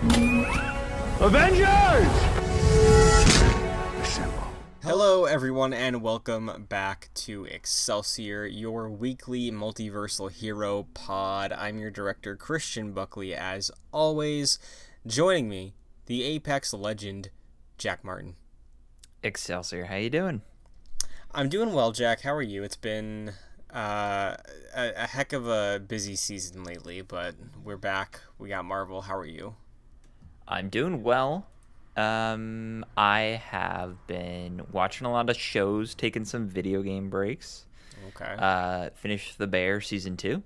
Avengers! Assemble. Hello, everyone, and welcome back to Excelsior, your weekly multiversal hero pod. I'm your director, Christian Buckley, as always. Joining me, the Apex legend, Jack Martin. Excelsior, how you doing? I'm doing well, Jack. How are you? It's been a heck of a busy season lately, but we're back. We got Marvel. How are you? I'm doing well. I have been watching a lot of shows, taking some video game breaks. Okay. Finished The Bear season 2.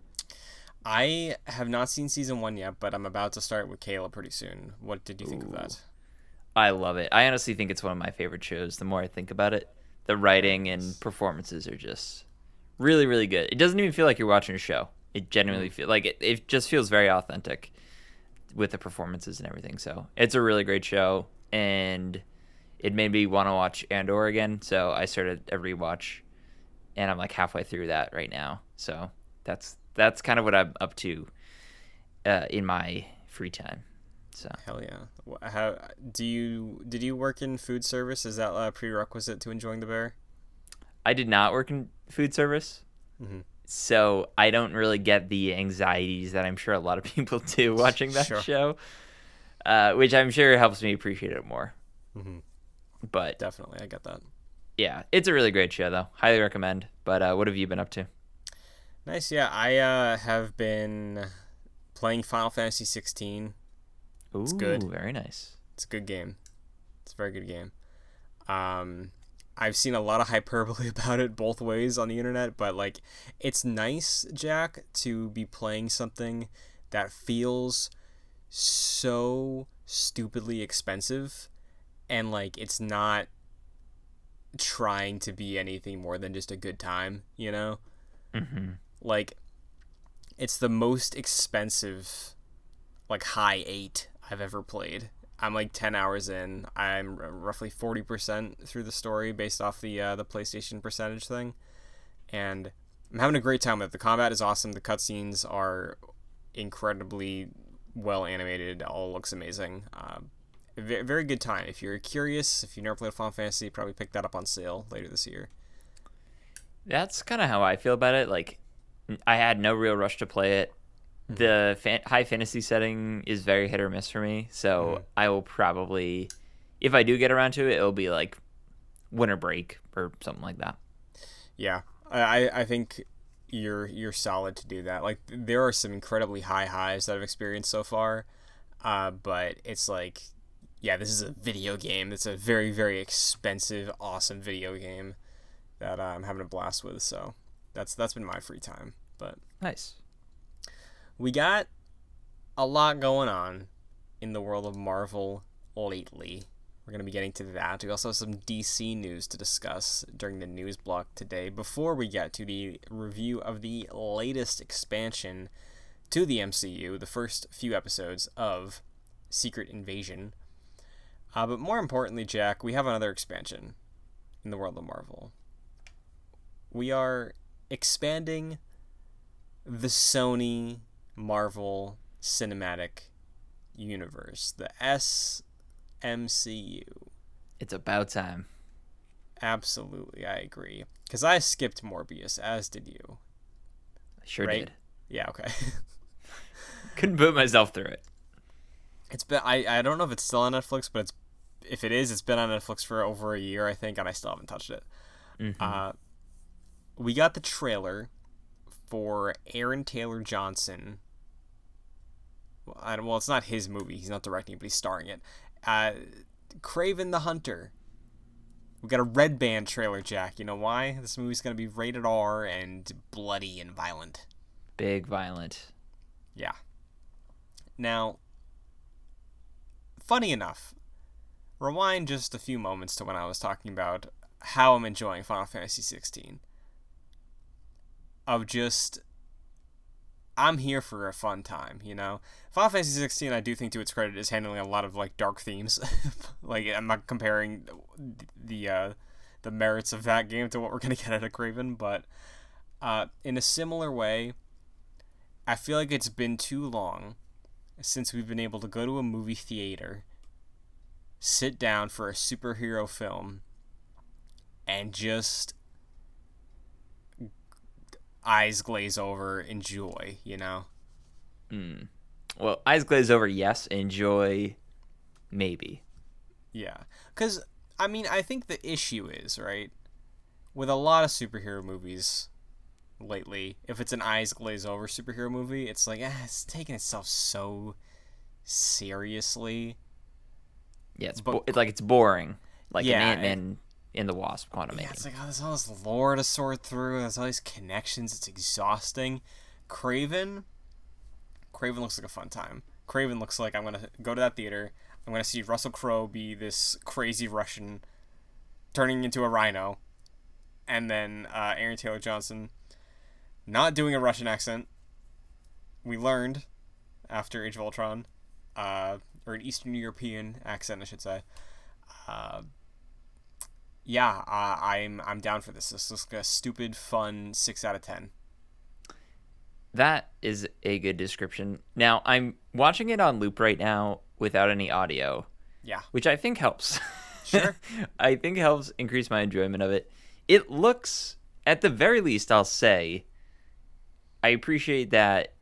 I have not seen season 1 yet, but I'm about to start with Kayla pretty soon. What did you think of that? I love it. I honestly think it's one of my favorite shows. The more I think about it, the writing and performances are just really, really good. It doesn't even feel like you're watching a show. It genuinely feels like it just feels very authentic with the performances and everything. So it's a really great show, and it made me want to watch Andor again. So I started a rewatch, and I'm like halfway through that right now. So that's kind of what I'm up to in my free time. So Hell yeah! How did you work in food service? Is that a prerequisite to enjoying The Bear? I did not work in food service. Mm-hmm. So I don't really get the anxieties that I'm sure a lot of people do watching that show, which I'm sure helps me appreciate it more. Mm-hmm. But Definitely, I get that. yeah, it's a really great show, though. Highly recommend. But what have you been up to? Nice, yeah. I have been playing Final Fantasy 16. Ooh, It's good. Very nice. It's a good game. It's a very good game. I've seen a lot of hyperbole about it both ways on the internet, but like, it's nice, Jack, to be playing something that feels so stupidly expensive, and like it's not trying to be anything more than just a good time, you know? Mm-hmm. Like, it's the most expensive, like, high 8 I've ever played. I'm like 10 hours in. I'm roughly 40% through the story based off the PlayStation percentage thing, and I'm having a great time with it. The combat is awesome. The cutscenes are incredibly well animated. It all looks amazing. Very good time. If you're curious, if you've never played Final Fantasy, probably pick that up on sale later this year. That's kind of how I feel about it. Like, I had no real rush to play it. The high fantasy setting is very hit or miss for me, so I will probably, if I do get around to it, it'll be like winter break or something like that. Yeah, I think you're solid to do that. Like, there are some incredibly high highs that I've experienced so far, but it's like, yeah, this is a video game. It's a very, very expensive, awesome video game that I'm having a blast with. So that's been my free time. But Nice. we got a lot going on in the world of Marvel lately. We're going to be getting to that. We also have some DC news to discuss during the news block today before we get to the review of the latest expansion to the MCU, the first few episodes of Secret Invasion. But more importantly, Jack, we have another expansion in the world of Marvel. We are expanding the Sony Marvel Cinematic Universe, the SMCU. It's about time. Absolutely, I agree. Because I skipped Morbius, as did you. Sure right? did. Yeah, okay. Couldn't put myself through it. It's been I don't know if it's still on Netflix, but if it is, it's been on Netflix for over a year, I think, and I still haven't touched it. Mm-hmm. We got the trailer for Aaron Taylor Johnson. Well, it's not his movie. He's not directing it, but he's starring it. Kraven the Hunter. We got a Red Band trailer, Jack. You know why? This movie's going to be rated R and bloody and violent. Big violent. Yeah. Now, funny enough, rewind just a few moments to when I was talking about how I'm enjoying Final Fantasy 16. Of just, I'm here for a fun time, you know? Final Fantasy 16, I do think, to its credit, is handling a lot of, like, dark themes. Like, I'm not comparing the merits of that game to what we're going to get out of Kraven, but in a similar way, I feel like it's been too long since we've been able to go to a movie theater, sit down for a superhero film, and just eyes glaze over, enjoy, you know? Well, eyes glaze over, yes. Enjoy, maybe. Yeah. Because, I mean, I think the issue is, right, with a lot of superhero movies lately, if it's an eyes glaze over superhero movie, it's like, it's taking itself so seriously. Yeah, But it's boring. Like an yeah, Ant-Man in the Wasp quantum it's like, making. there's all this lore to sort through. There's all these connections. It's exhausting. Craven looks like a fun time. Craven looks like I'm gonna go to that theater. I'm gonna see Russell Crowe be this crazy Russian turning into a rhino, and then Aaron Taylor Johnson not doing a Russian accent. We learned after Age of Ultron, or an Eastern European accent, I should say. Uh, yeah, I'm down for this. This looks like a stupid, fun 6 out of 10. That is a good description. Now, I'm watching it on loop right now without any audio, Yeah, which I think helps. sure. I think helps increase my enjoyment of it. It looks, at the very least, I'll say, I appreciate that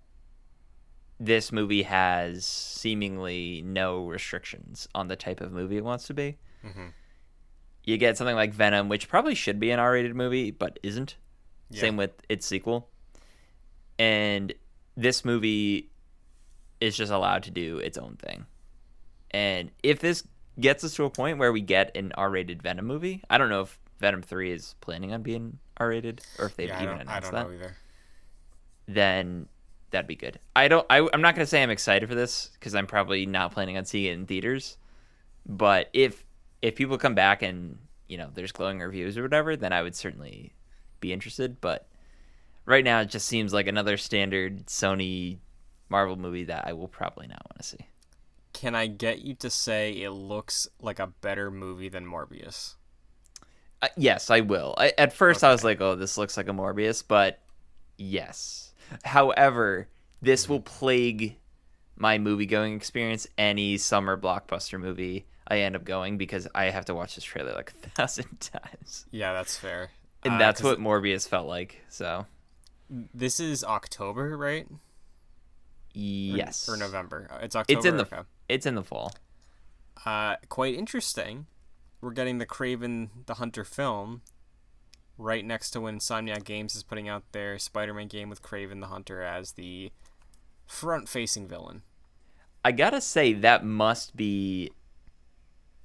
this movie has seemingly no restrictions on the type of movie it wants to be. Mm-hmm. You get something like Venom, which probably should be an R-rated movie, but isn't. Yeah. Same with its sequel. And this movie is just allowed to do its own thing. And if this gets us to a point where we get an R-rated Venom movie, I don't know if Venom 3 is planning on being R-rated or if they've even announced I don't that. know either. Then that'd be good. I'm not going to say I'm excited for this because I'm probably not planning on seeing it in theaters. But if people come back and, there's glowing reviews or whatever, then I would certainly be interested. But right now it just seems like another standard Sony Marvel movie that I will probably not want to see. Can I get you to say it looks like a better movie than Morbius? Yes, I will. At first I was like, oh, this looks like a Morbius, but yes. However, this will plague my movie-going experience any summer blockbuster movie I end up going because I have to watch this trailer like 1,000 times. Yeah, that's fair. And that's what Morbius felt like, so. This is October, right? Yes. Or November. It's October. It's in the fall. Quite interesting. We're getting the Kraven the Hunter film right next to when Insomniac Games is putting out their Spider-Man game with Kraven the Hunter as the front-facing villain. I gotta say that must be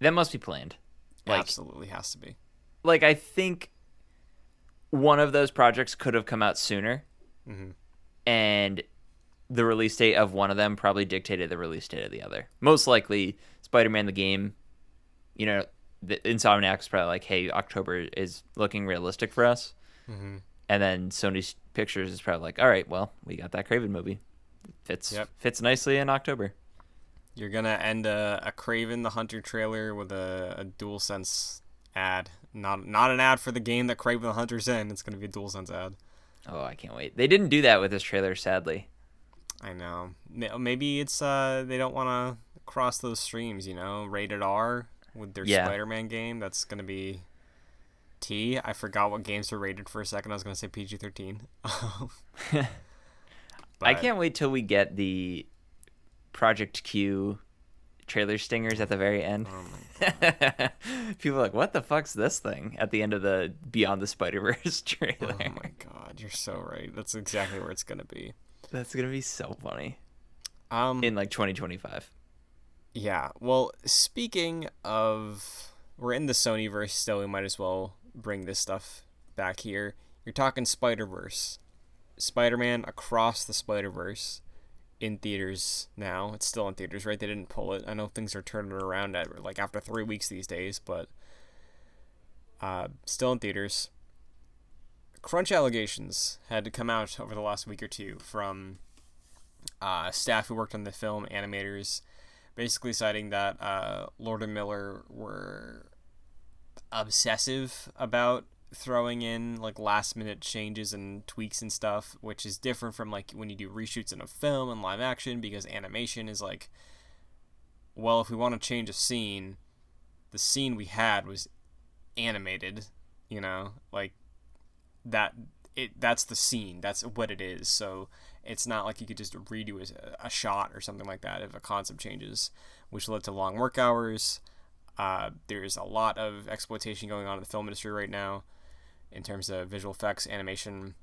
planned. Absolutely has to be. Like, I think one of those projects could have come out sooner, and the release date of one of them probably dictated the release date of the other. Most likely, Spider-Man the game, the Insomniac was probably like, hey, October is looking realistic for us. Mm-hmm. And then Sony Pictures is probably like, all right, well, we got that Kraven movie. Fits nicely in October. You're going to end a Kraven the Hunter trailer with a DualSense ad. Not an ad for the game that Kraven the Hunter's in. It's going to be a DualSense ad. Oh, I can't wait. They didn't do that with this trailer, sadly. I know. Maybe it's they don't want to cross those streams, rated R with their Spider-Man game. That's going to be T. I forgot what games were rated for a second. I was going to say PG-13. I can't wait till we get the Project Q trailer stingers at the very end. Oh my God. People are like, what the fuck's this thing at the end of the Beyond the Spider-Verse trailer? Oh my God, you're so right. That's exactly where it's going to be. That's going to be so funny. In 2025. Yeah. Well, speaking of, we're in the Sonyverse still. We might as well bring this stuff back here. You're talking Spider-Verse. Spider-Man Across the Spider-Verse in theaters now. It's still in theaters, right? They didn't pull it. I know things are turning around at after 3 weeks these days, but still in theaters. Crunch allegations had to come out over the last week or two from staff who worked on the film, animators, basically citing that Lord and Miller were obsessive about throwing in like last minute changes and tweaks and stuff, which is different from like when you do reshoots in a film and live action, because animation is like, well, if we want to change a scene, the scene we had was animated, like that. That's the scene. That's what it is. So it's not like you could just redo a shot or something like that if a concept changes, which led to long work hours. There's a lot of exploitation going on in the film industry right now in terms of visual effects, animation.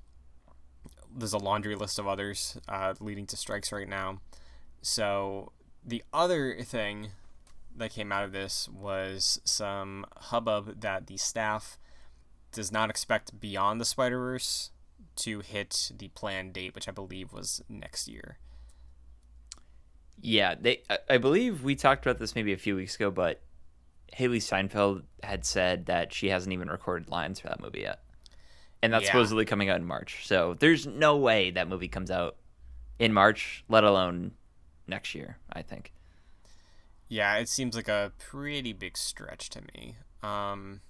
There's a laundry list of others leading to strikes right now. So the other thing that came out of this was some hubbub that the staff does not expect Beyond the Spider-Verse to hit the planned date, which I believe was next year. Yeah, I believe we talked about this maybe a few weeks ago, but Haley Steinfeld had said that she hasn't even recorded lines for that movie yet. And that's supposedly coming out in March. So there's no way that movie comes out in March, let alone next year, I think. Yeah, it seems like a pretty big stretch to me. And,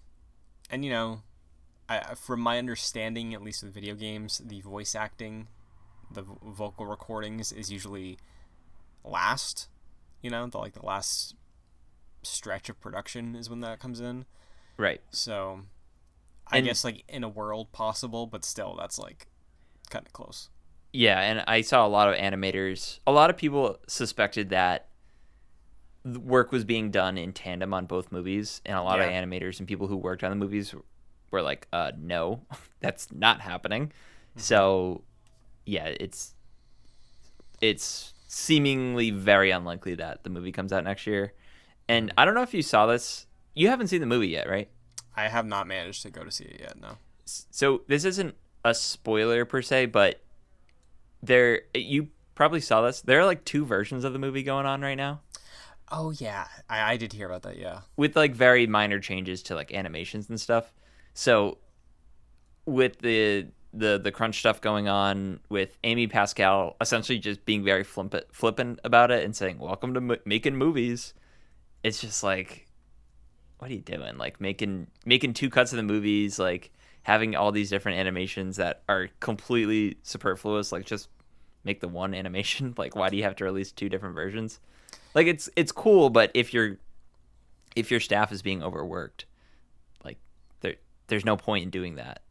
from my understanding, at least with video games, the voice acting, the vocal recordings is usually last. The last stretch of production is when that comes in. Right. So I guess like in a world possible, but still that's like kind of close. Yeah, and I saw a lot of animators. A lot of people suspected that the work was being done in tandem on both movies, and a lot of animators and people who worked on the movies were like, no, that's not happening. Mm-hmm. So yeah, it's seemingly very unlikely that the movie comes out next year. And I don't know if you saw this. You haven't seen the movie yet, right? I have not managed to go to see it yet, no. So this isn't a spoiler per se, but you probably saw this. There are like 2 versions of the movie going on right now. Oh, yeah. I did hear about that, yeah. With like very minor changes to like animations and stuff. So with the crunch stuff going on, with Amy Pascal essentially just being very flippant about it and saying, welcome to making movies. It's just like, what are you doing? Like making 2 cuts of the movies, like having all these different animations that are completely superfluous. Like just make the one animation. Like why do you have to release 2 different versions? Like it's cool, but if your staff is being overworked, like there's no point in doing that.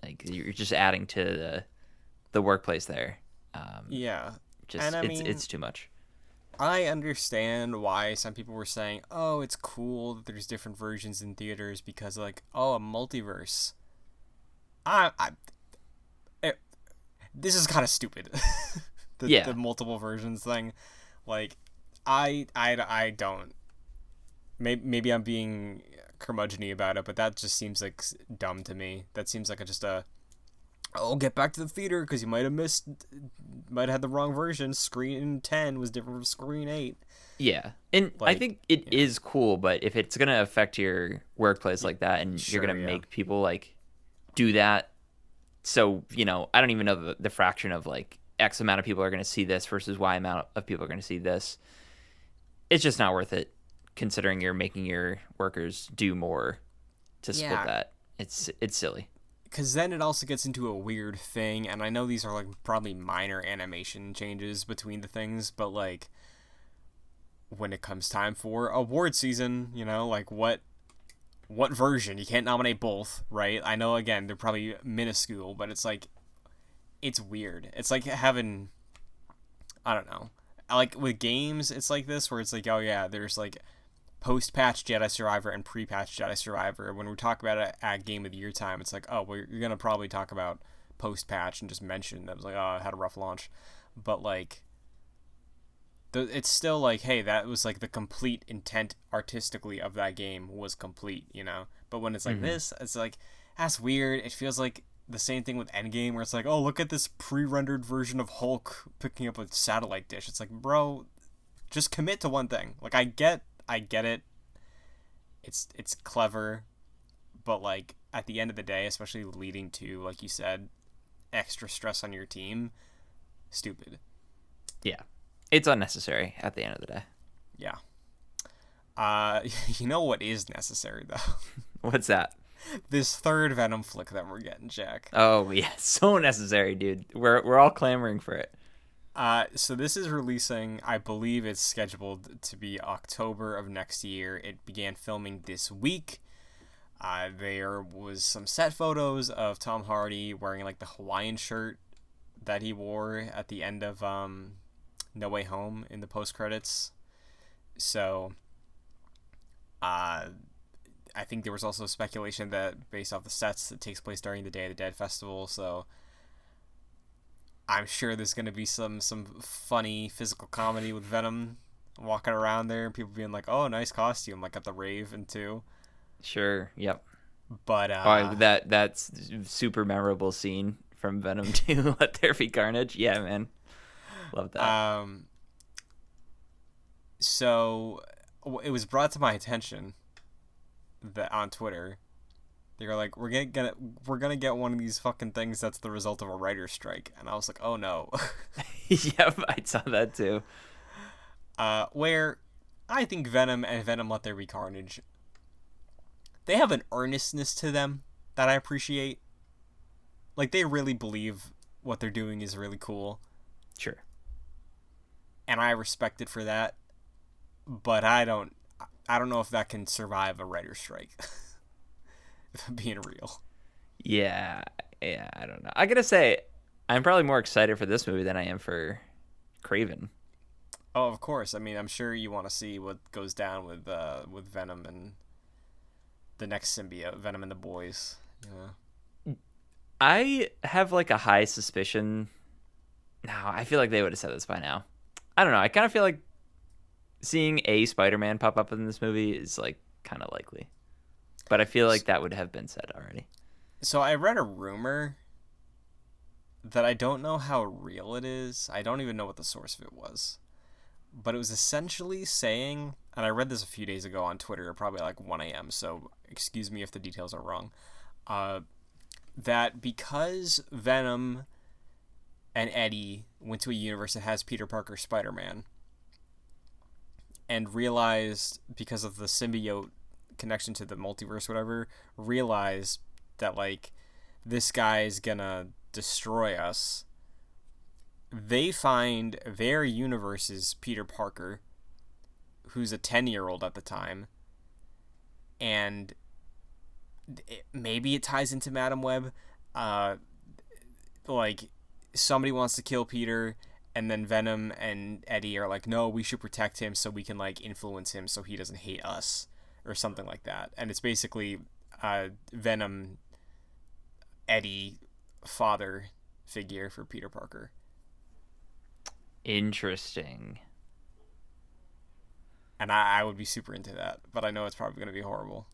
Like you're just adding to the workplace there. It's too much. I understand why some people were saying, oh, it's cool that there's different versions in theaters because, like, a multiverse. This is kind of stupid. The multiple versions thing. Like, I don't. Maybe I'm being curmudgeon-y about it, but that just seems like dumb to me. That seems like get back to the theater because you might have had the wrong version. Screen 10 was different from screen 8. Yeah, and I think it is cool, but if it's gonna affect your workplace like that, and you're gonna make people like do that, so I don't even know the fraction of like X amount of people are gonna see this versus Y amount of people are gonna see this. It's just not worth it, considering you're making your workers do more to split that. It's silly. Because then it also gets into a weird thing, and I know these are like probably minor animation changes between the things, but like when it comes time for award season, like what version? You can't nominate both, right? I know, again, they're probably minuscule, but it's like, it's weird. It's like having, I don't know, like with games, it's like this where it's like, oh yeah, there's like post-patch Jedi Survivor and pre-patch Jedi Survivor. When we talk about it at Game of the Year time, it's like, oh, well, you're going to probably talk about post-patch and just mention that it was like, oh, I had a rough launch. But, like, it's still like, hey, that was, like, the complete intent artistically of that game was complete, But when it's like this, it's like, that's weird. It feels like the same thing with Endgame where it's like, oh, look at this pre-rendered version of Hulk picking up a satellite dish. It's like, bro, just commit to one thing. Like, I get it. It's clever, but like at the end of the day, especially leading to, like you said, extra stress on your team, stupid. Yeah. It's unnecessary at the end of the day. Yeah. You know what is necessary though? What's that? This third Venom flick that we're getting, Jack. Oh yeah, so necessary, dude. We're all clamoring for it. So this is releasing, I believe it's scheduled to be October of next year. It began filming this week. There was some set photos of Tom Hardy wearing like the Hawaiian shirt that he wore at the end of No Way Home in the post credits. So, I think there was also speculation that based off the sets, it takes place during the Day of the Dead festival. So, I'm sure there's gonna be some funny physical comedy with Venom walking around there, and people being like, "Oh, nice costume!" Like at the rave and too. Sure. Yep. But Oh, that's super memorable scene from Venom 2. Let There Be Carnage. Yeah, man. Love that. So it was brought to my attention that on Twitter they were like, we're gonna get one of these fucking things that's the result of a writer's strike, and I was like, oh no. Yep, I saw that too. Where I think Venom and Venom Let There Be Carnage, they have an earnestness to them that I appreciate. Like, they really believe what they're doing is really cool. Sure. And I respect it for that. But I don't know if that can survive a writer's strike. If I'm being real. Yeah, I don't know. I gotta say, I'm probably more excited for this movie than I am for Craven. Oh, of course. I mean, I'm sure you want to see what goes down with Venom and the next symbiote, Venom and the boys. Yeah. I have like a high suspicion. No, I feel like they would have said this by now. I don't know. I kind of feel like seeing a Spider-Man pop up in this movie is like kind of likely, but I feel like that would have been said already. So I read a rumor that I don't know how real it is. I don't even know what the source of it was, but it was essentially saying, and I read this a few days ago on Twitter, probably like 1 a.m. So excuse me if the details are wrong. That because Venom and Eddie went to a universe that has Peter Parker Spider-Man, and realized, because of the symbiote connection to the multiverse, whatever, realized that like this guy's gonna destroy us. They find their universe's Peter Parker, who's a 10-year-old at the time, and maybe it ties into Madam Web. Like, somebody wants to kill Peter, and then Venom and Eddie are like, no, we should protect him so we can like influence him so he doesn't hate us, or something like that. And it's basically Venom, Eddie, father figure for Peter Parker. Interesting. And I would be super into that, but I know it's probably going to be horrible.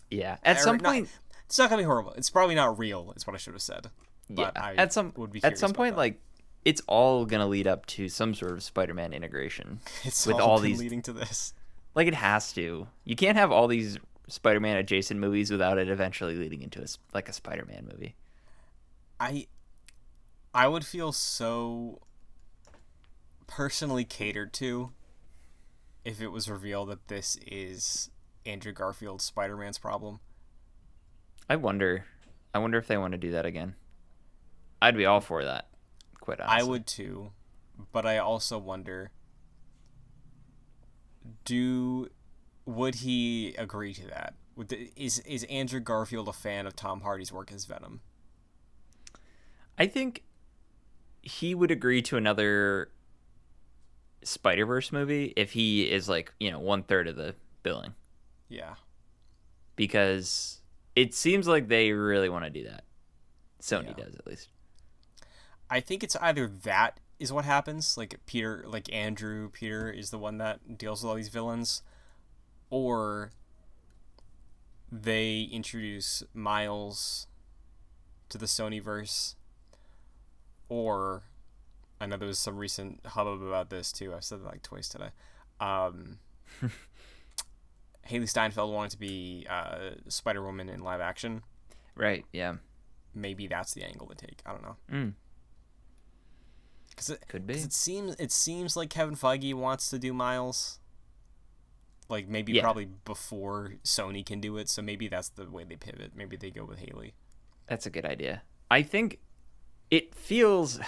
Yeah. At some point, it's not going to be horrible. It's probably not real, is what I should have said. But yeah. I At some point, that. like, it's all gonna lead up to some sort of Spider-Man integration. It's with all these leading to this. Like, it has to. You can't have all these Spider-Man adjacent movies without it eventually leading into a Spider-Man movie. I would feel so personally catered to if it was revealed that this is Andrew Garfield's Spider-Man's problem. I wonder if they want to do that again. I'd be all for that, quite honestly. I would too, but I also wonder, would he agree to that? Is Andrew Garfield a fan of Tom Hardy's work as Venom? I think he would agree to another Spider-Verse movie if he is like, 1/3 of the billing. Yeah. Because it seems like they really want to do that. Sony does, at least. I think it's either that is what happens, like Andrew Peter is the one that deals with all these villains, or they introduce Miles to the Sonyverse, or I know there was some recent hubbub about this too. I've said it like twice today. Haley Steinfeld wanted to be Spider-Woman in live action. Right, yeah. Maybe that's the angle to take. I don't know. Could be. Cause it seems like Kevin Feige wants to do Miles. Like maybe Yeah, probably before Sony can do it. So maybe that's the way they pivot. Maybe they go with Haley. that's a good idea. I think it feels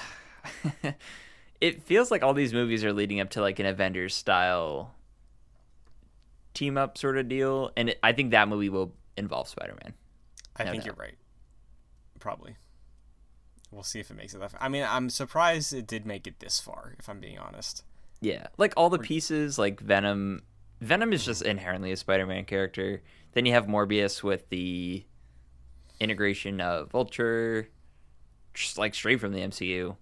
it feels like all these movies are leading up to like an Avengers style team up sort of deal, and I think that movie will involve Spider-Man. I No think doubt. you're right. Probably. We'll see if it makes it that far. I mean, I'm surprised it did make it this far, if I'm being honest. Yeah, like all the pieces, like Venom. Venom is just inherently a Spider-Man character. Then you have Morbius with the integration of Vulture, just like straight from the MCU.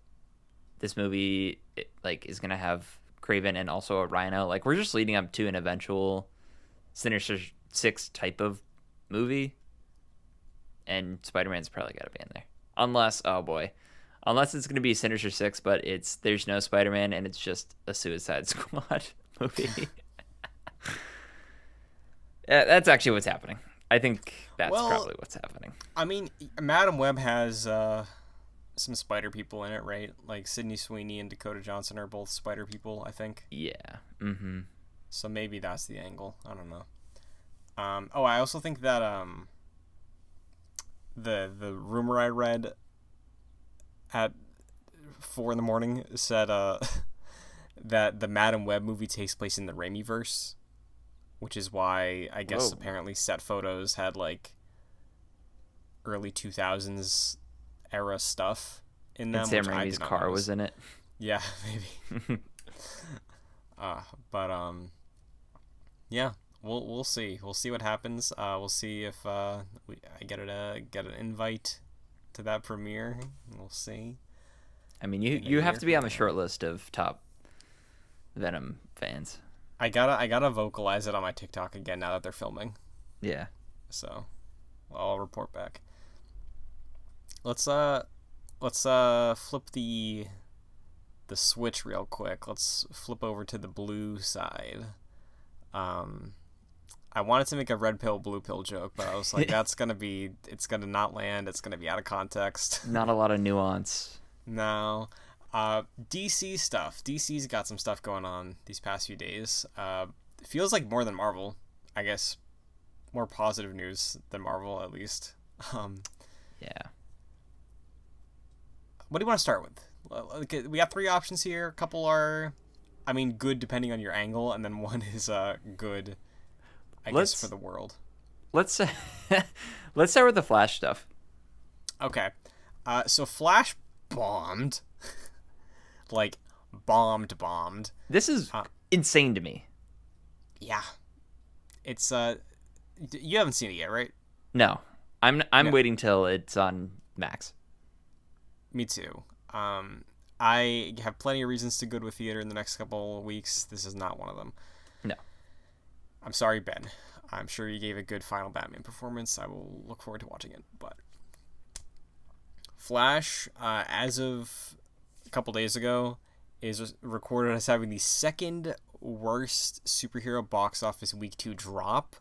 This movie like is gonna have Craven and also a Rhino. Like we're just leading up to an eventual Sinister Six type of movie, and Spider-Man's probably got to be in there. Unless, oh boy, unless it's gonna be Sinister Six, but there's no Spider-Man and it's just a Suicide Squad movie. Yeah, that's actually what's happening. I think that's Well, probably what's happening. I mean, Madam Web has some spider people in it, right? Like Sydney Sweeney and Dakota Johnson are both spider people, I think. Yeah. Mm-hmm. So maybe that's the angle. I don't know. I also think that the rumor I read at 4 in the morning said that the Madam Web movie takes place in the Raimi-verse, which is why I guess Whoa. apparently set photos had like early 2000s era stuff in them, And Sam which I Raimi's did not car notice. was in it. Yeah, maybe. But yeah, we'll see. We'll see what happens. We'll see if I get an invite to that premiere. We'll see. I mean, In a you have year to be on from the now. short list of top Venom fans. I gotta vocalize it on my TikTok again now that they're filming. Yeah. So I'll report back. Let's flip the switch real quick. Let's flip over to the blue side. I wanted to make a red pill blue pill joke, but I was like, it's gonna not land. It's gonna be out of context. Not a lot of nuance. No. DC stuff. DC's got some stuff going on these past few days. It feels like more than Marvel. I guess more positive news than Marvel, at least. Yeah. What do you want to start with? We have 3 options here. A couple are, I mean, good depending on your angle, and then one is good, I guess, for the world. Let's let's start with the Flash stuff. Okay. So Flash bombed. Like, bombed. This is insane to me. Yeah. It's, you haven't seen it yet, right? No. I'm No. waiting till it's on Max. Me too. I have plenty of reasons to go to a theater in the next couple of weeks. This is not one of them. No. I'm sorry, Ben. I'm sure you gave a good final Batman performance. I will look forward to watching it. But Flash, as of a couple days ago, is recorded as having the second worst superhero box office week 2 drop.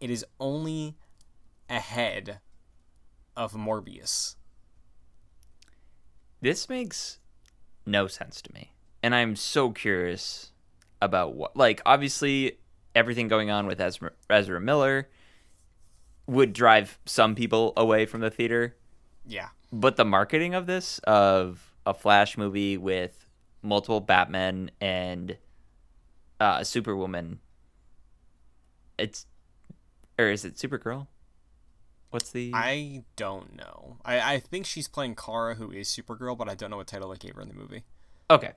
It is only ahead of Morbius. This makes no sense to me. And I'm so curious about what, like, obviously everything going on with Ezra Miller would drive some people away from the theater. Yeah. But the marketing of this, of a Flash movie with multiple Batmen and Superwoman, or is it Supergirl? What's the... I don't know. I think she's playing Kara, who is Supergirl, but I don't know what title they gave her in the movie. Okay.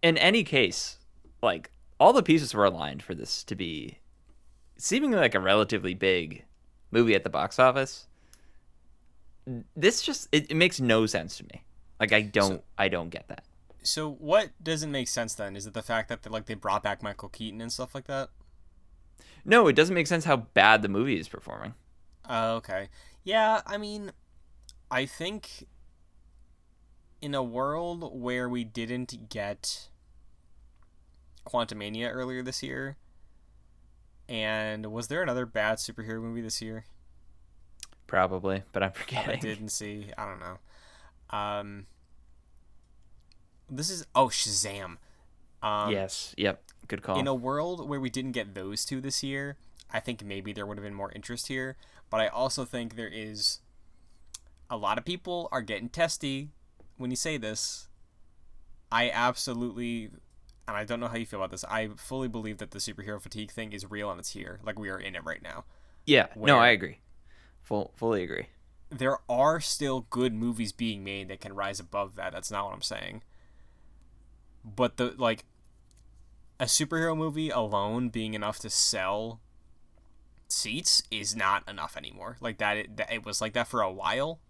In any case, like, all the pieces were aligned for this to be seemingly like a relatively big movie at the box office. This just, it makes no sense to me. Like, I don't get that. So what doesn't make sense then? Is it the fact that they brought back Michael Keaton and stuff like that? No, it doesn't make sense how bad the movie is performing. Okay. Yeah, I mean, I think in a world where we didn't get Quantumania earlier this year, and was there another bad superhero movie this year Probably, but I'm I forgetting. didn't see? I don't know. This is Shazam. Yes. Yep. Good In call. a world where we didn't get those two this year, I think maybe there would have been more interest here. But I also think there is a lot of people are getting testy when you say this. I absolutely, and I don't know how you feel about this. I fully believe that the superhero fatigue thing is real and it's here. Like we are in it right now. Yeah. No, I Where agree. Fully agree. there are still good movies being made that can rise above that. That's not what I'm saying. But the like a superhero movie alone being enough to sell seats is not enough anymore. Like it was like that for a while,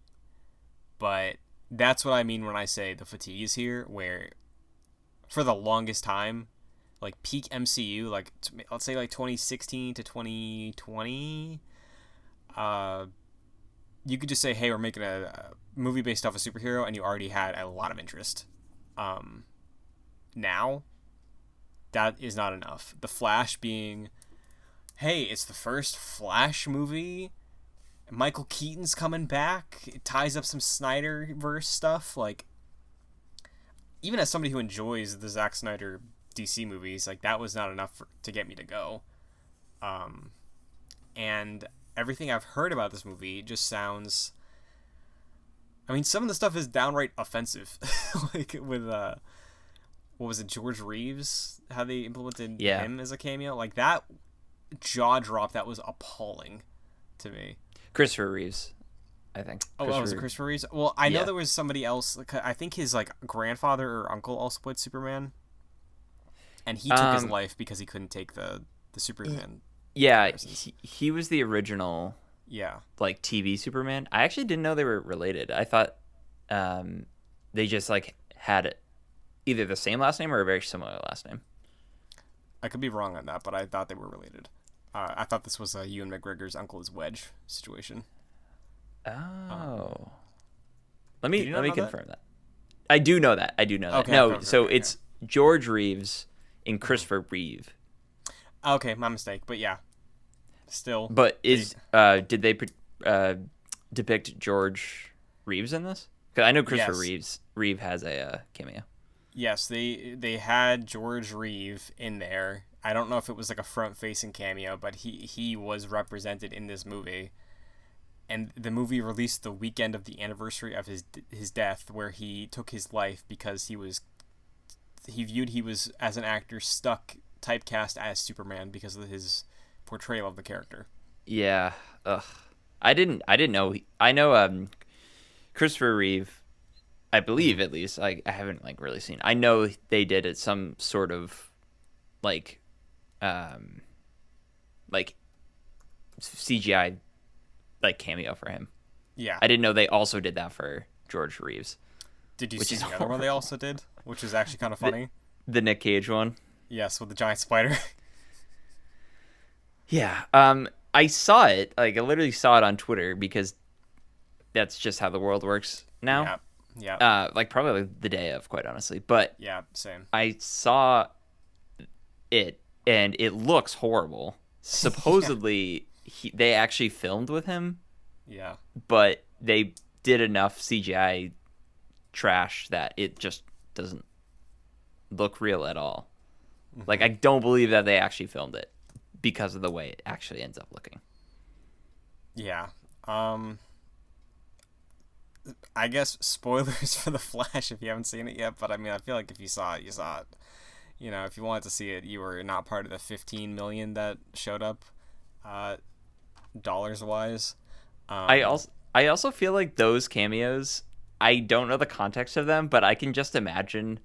but that's what I mean when I say the fatigue is here. Where for the longest time, like peak MCU, like let's say like 2016 to 2020, uh, you could just say, "Hey, we're making a movie based off a superhero," and you already had a lot of interest. Now, that is not enough. The Flash being, hey, it's the first Flash movie. Michael Keaton's coming back. It ties up some Snyderverse stuff. Like, even as somebody who enjoys the Zack Snyder DC movies, like that was not enough to get me to go. And everything I've heard about this movie just sounds. I mean, some of the stuff is downright offensive, like with what was it, George Reeves? How they implemented him as a cameo, like that jaw drop. That was appalling to me. Christopher Reeves, I think. Oh, was it Christopher Reeves? Well, I know there was somebody else. I think his like grandfather or uncle also played Superman, and he took his life because he couldn't take the Superman. Yeah, he was the original. Yeah, like TV Superman. I actually didn't know they were related. I thought they just like had either the same last name or a very similar last name. I could be wrong on that, but I thought they were related. I thought this was Ewan McGregor's uncle is Wedge situation. Oh, let me confirm that? I do know that. Okay, no, okay, so okay. It's George Reeves and Christopher Reeve. Okay, my mistake. But yeah, still. But did they depict George Reeves in this? Because I know Christopher Reeve has a cameo. Yes, they had George Reeve in there. I don't know if it was like a front-facing cameo, but he was represented in this movie. And the movie released the weekend of the anniversary of his death, where he took his life because he was as an actor stuck typecast as Superman because of his portrayal of the character. Yeah. Ugh. I didn't know. I know Christopher Reeve. I believe at least. I haven't like really seen. I know they did it some sort of like CGI like cameo for him. Yeah. I didn't know they also did that for George Reeves. Did you see the other one they also did, which is actually kind of funny? The Nick Cage one. Yes, with the giant spider. Yeah. I saw it. Like I literally saw it on Twitter because that's just how the world works now. Yeah. Like probably the day of, quite honestly. But yeah, same. I saw it and it looks horrible. Supposedly they actually filmed with him. Yeah. But they did enough CGI trash that it just doesn't look real at all. Mm-hmm. Like I don't believe that they actually filmed it because of the way it actually ends up looking. Yeah. I guess spoilers for The Flash if you haven't seen it yet, but I mean, I feel like if you saw it, you saw it. You know, if you wanted to see it, you were not part of the 15 million that showed up, dollars-wise. I also feel like those cameos, I don't know the context of them, but I can just imagine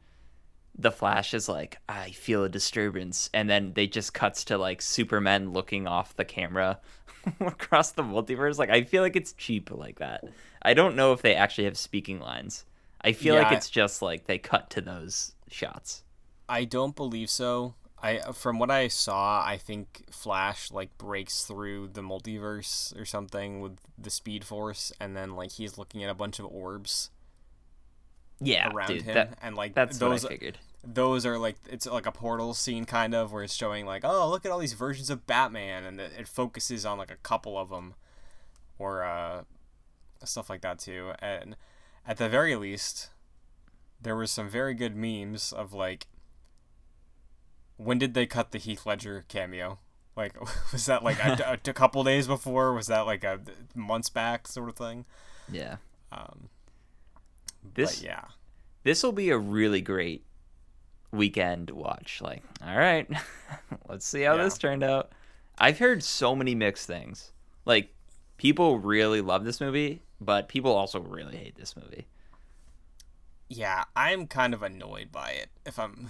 the Flash is like, I feel a disturbance, and then they just cuts to like Superman looking off the camera across the multiverse. Like I feel like it's cheap like that. I don't know if they actually have speaking lines. I feel like it's just like they cut to those shots. I don't believe so. From what I saw, I think Flash like breaks through the multiverse or something with the Speed Force, and then like he's looking at a bunch of orbs. Yeah, around dude, him, and like that's those. What I figured. Those are like it's like a portal scene kind of where it's showing like, oh, look at all these versions of Batman, and it focuses on like a couple of them, or stuff like that too. And at the very least, there were some very good memes of like when did they cut the Heath Ledger cameo? Like, was that like a couple days before? Was that like a months back sort of thing? Yeah. Um, but This yeah, this will be a really great weekend watch. Like, all right, let's see how yeah, this turned out. I've heard so many mixed things. Like, people really love this movie, but people also really hate this movie. yeah. I'm kind of annoyed by it. If I'm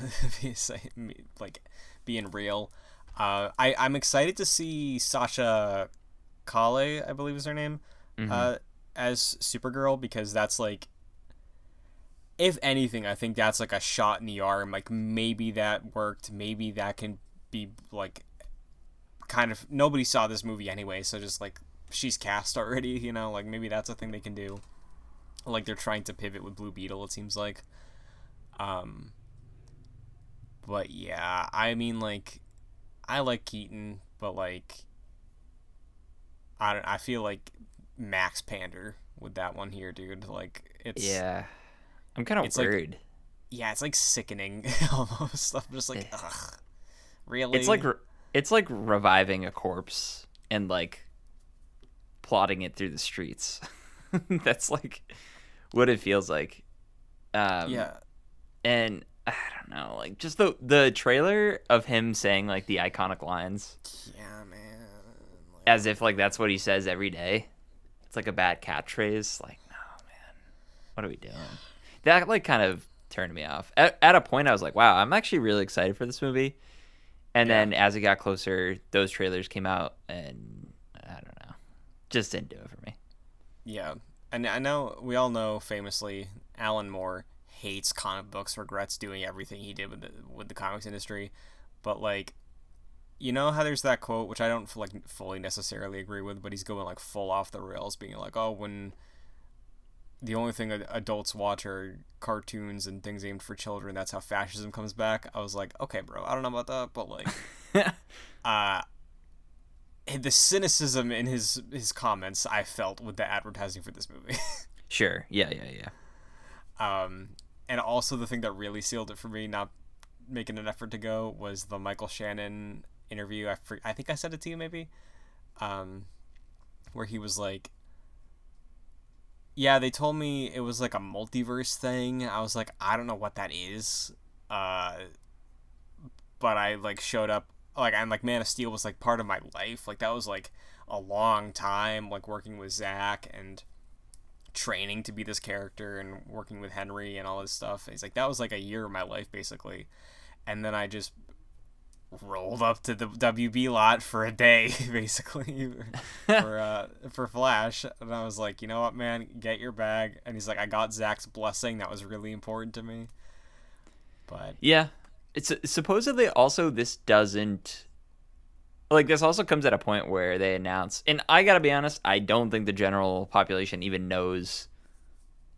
like being real, I'm excited to see Sasha Kale, I believe is her name, Hmm. uh, as Supergirl, because that's like, if anything, I think that's like a shot in the arm. Like, maybe that worked. Maybe that can be like kind of, nobody saw this movie anyway, so just like she's cast already. Like maybe that's a thing they can do. Like they're trying to pivot with Blue Beetle. It seems like. Um, but yeah, I mean, like, I like Keaton, but like I don't. I feel like Max pander with that one here, dude. Like Yeah, I'm kind of it's like, worried. yeah, it's like sickening almost. I'm just like, Eh, ugh, It's like really? it's like reviving a corpse and like plotting it through the streets. That's like what it feels like. Um, Yeah, and I don't know, like just the trailer of him saying like the iconic lines yeah, man. as if like that's what he says every day. It's like a bad catchphrase. Like, no, man, what are we doing? That like kind of turned me off. At a point, I was like, wow, I'm actually really excited for this movie. And Yeah, then as it got closer, those trailers came out, and I don't know, just didn't do it for me. yeah. And I know we all know famously Alan Moore hates comic books, regrets doing everything he did with the comics industry, but like, how there's that quote which I don't like fully necessarily agree with, but he's going like full off the rails, being like, "Oh, when the only thing adults watch are cartoons and things aimed for children, that's how fascism comes back." I was like, "Okay, bro, I don't know about that, but like, uh, the cynicism in his comments I felt with the advertising for this movie." Sure, yeah, yeah, yeah. um, and also the thing that really sealed it for me, not making an effort to go, was the Michael Shannon interview. I think I said it to you maybe, um, where he was like, "Yeah, they told me it was like a multiverse thing." I was like, "I don't know what that is," uh, but I like showed up, like, and like Man of Steel was like part of my life. Like that was like a long time, like working with Zach and training to be this character and working with Henry and all this stuff. He's like, that was like a year of my life basically. And then I just rolled up to the WB lot for a day basically for Flash, and I was like, you know what, man, get your bag. And he's like, I got Zach's blessing, that was really important to me. But Yeah, it's supposedly also this doesn't like this also comes at a point where they announce, and I gotta be honest, I don't think the general population even knows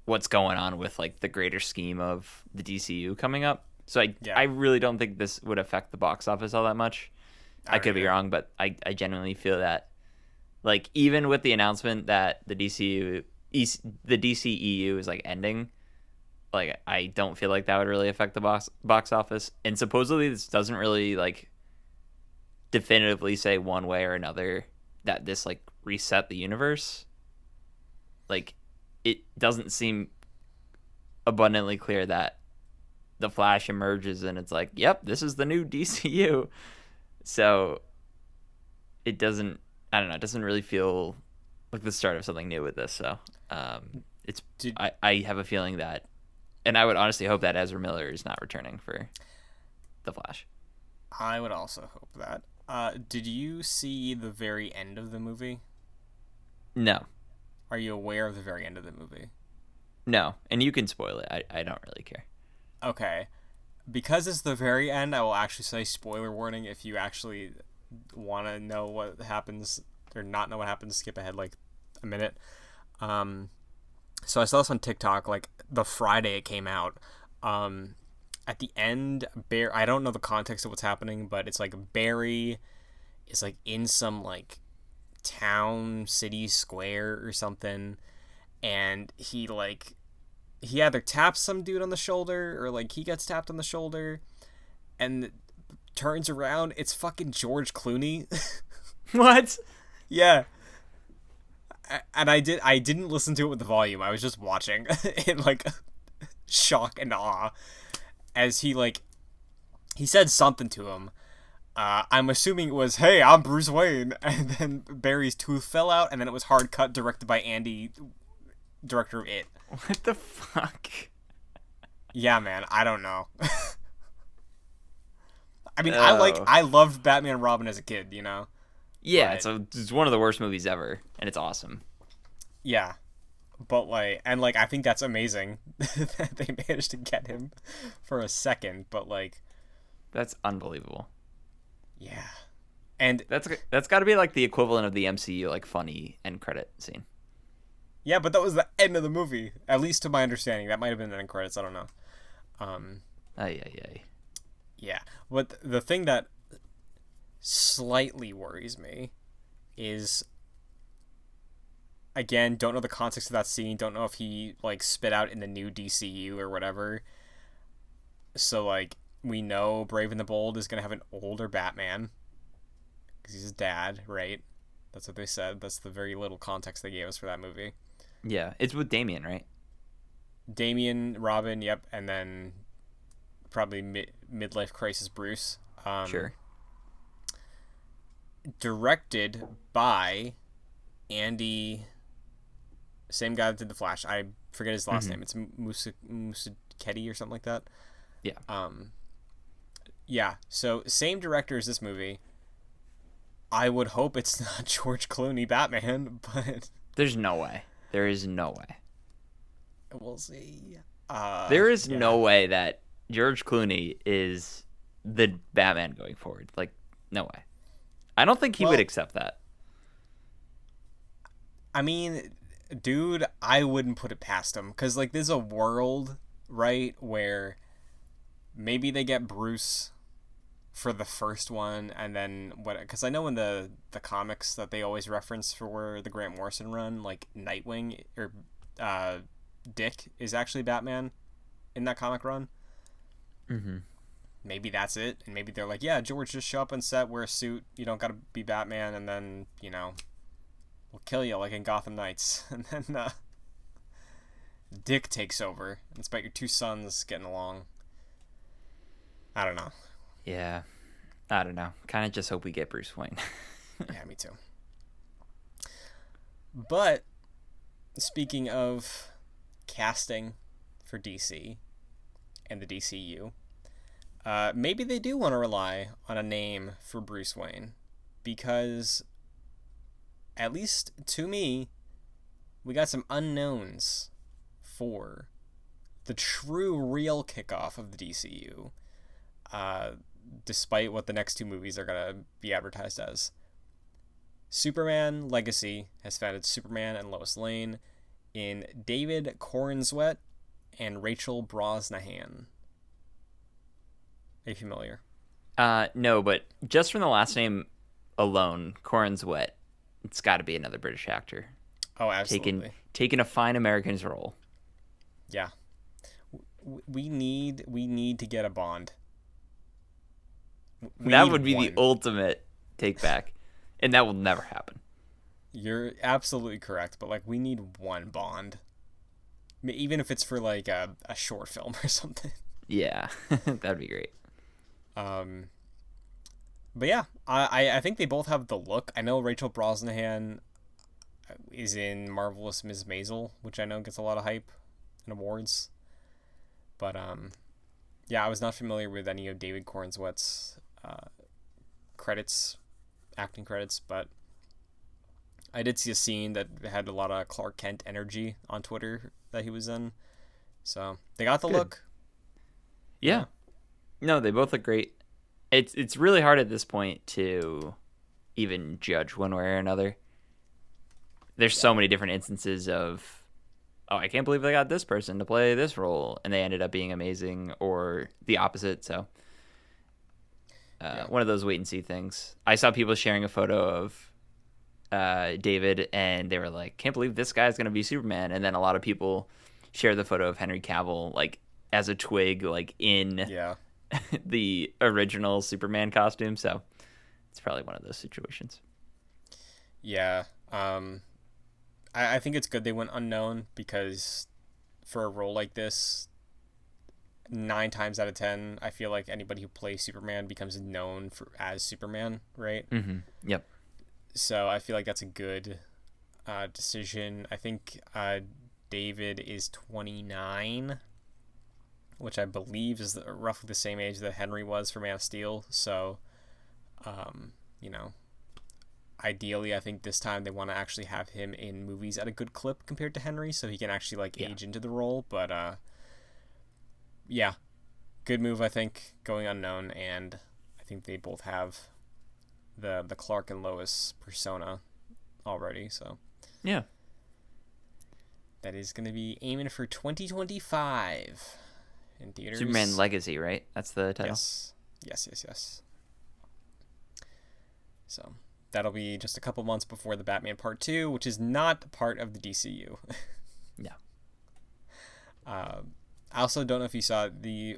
what's going on with like the greater scheme of the DCU coming up. So I yeah, really don't think this would affect the box office all that much. I I don't could be either. wrong, but I genuinely feel that like even with the announcement that the DCEU is like ending, like I don't feel like that would really affect the box office. And supposedly this doesn't really like definitively say one way or another that this like reset the universe. Like it doesn't seem abundantly clear that the Flash emerges and it's like, yep, this is the new DCU. So it doesn't. I don't know. It doesn't really feel like the start of something new with this. So it's. Did I have a feeling that, and I would honestly hope that Ezra Miller is not returning for the Flash. I would also hope that. Did you see the very end of the movie? No, Are you aware of the very end of the movie? no, and you can spoil it. I don't really care. Okay. Because it's the very end, I will actually say spoiler warning if you actually want to know what happens or not know what happens, skip ahead like a minute. Um, so I saw this on TikTok like the Friday it came out. Um, at the end, I don't know the context of what's happening, but it's like Barry is like in some like town, city square or something, and he either taps some dude on the shoulder or like he gets tapped on the shoulder, and turns around, it's fucking George Clooney. What? Yeah. And I didn't listen to it with the volume. I was just watching in like shock and awe as he said something to him. I'm assuming it was, "Hey, I'm Bruce Wayne," and then Barry's tooth fell out, and then it was hard cut, directed by Andy, director of It. What the fuck? Yeah, man, I don't know. I mean, Oh. I loved Batman and Robin as a kid, you know. Yeah, But, it's one of the worst movies ever, and it's awesome. yeah, but I think that's amazing that they managed to get him for a second. But That's unbelievable. yeah, and That's got to be like the equivalent of the MCU, like funny end credit scene. yeah, but that was the end of the movie, at least to my understanding. That might have been the end credits. I don't know. Ay, ay, ay. Yeah, but the thing that slightly worries me is, again, don't know the context of that scene. Don't know if he spit out in the new DCU or whatever. So we know Brave and the Bold is gonna have an older Batman because he's his dad, right? That's what they said. That's the very little context they gave us for that movie. Yeah, it's with Damien, right? Damian, Robin, yep, and then probably midlife crisis Bruce. Sure. Directed by Andy, same guy that did The Flash. I forget his last name. It's Muschietti or something like that. Yeah. Yeah. So same director as this movie. I would hope it's not George Clooney Batman, but There's no way. There is no way. we'll see. There is no way that George Clooney is the Batman going forward. Like, no way. I don't think he would accept that. I mean, dude, I wouldn't put it past him because there's a world, right, where maybe they get Bruce for the first one, and then because I know in the comics that they always reference for the Grant Morrison run, Nightwing or Dick is actually Batman in that comic run. Mm-hmm. Maybe that's it, and maybe they're like, yeah, George, just show up on set, wear a suit, you don't gotta be Batman, and then we'll kill you like in Gotham Knights. And then Dick takes over. It's about your two sons getting along. I don't know. Yeah. I don't know. Kind of just hope we get Bruce Wayne. Yeah, me too. But speaking of casting for DC and the DCU, maybe they do want to rely on a name for Bruce Wayne, because at least to me, we got some unknowns for the true real kickoff of the DCU, despite what the next two movies are going to be advertised as. Superman Legacy has founded Superman and Lois Lane in David Corenswet and Rachel Brosnahan. Are you familiar? No, but just from the last name alone, Corrin's wet. It's got to be another British actor. Oh, absolutely. Taking a fine American's role. Yeah. We need to get a Bond. That would be the ultimate take back, and that will never happen. You're absolutely correct, but we need one Bond. Even if it's for a short film or something. Yeah, that'd be great. But yeah, I think they both have the look. I know Rachel Brosnahan is in Marvelous Ms. Maisel, which I know gets a lot of hype and awards. But yeah, I was not familiar with any of David Corenswet's acting credits, but I did see a scene that had a lot of Clark Kent energy on Twitter that he was in. So they got the look. Yeah. No, they both look great. It's really hard at this point to even judge one way or another. There's so many different instances of, oh, I can't believe they got this person to play this role, and they ended up being amazing, or the opposite. So one of those wait and see things. I saw people sharing a photo of David, and they were like, can't believe this guy's going to be Superman. And then a lot of people share the photo of Henry Cavill, as a twig, in the original Superman costume, so it's probably one of those situations. Yeah. I think it's good they went unknown because for a role like this, 9 times out of 10, I feel like anybody who plays Superman becomes known as Superman, right? Mm-hmm. Yep. So I feel like that's a good decision. I think David is 29, which I believe is roughly the same age that Henry was for Man of Steel. So, you know, ideally, I think this time they want to actually have him in movies at a good clip compared to Henry, so he can actually like age into the role. But yeah, good move I think going unknown, and I think they both have the Clark and Lois persona already. So Yeah. that is going to be aiming for 2025 in theaters. Superman Legacy, right? That's the title. Yes. So that'll be just a couple months before the Batman Part 2, which is not part of the DCU. Yeah. I also don't know if you saw the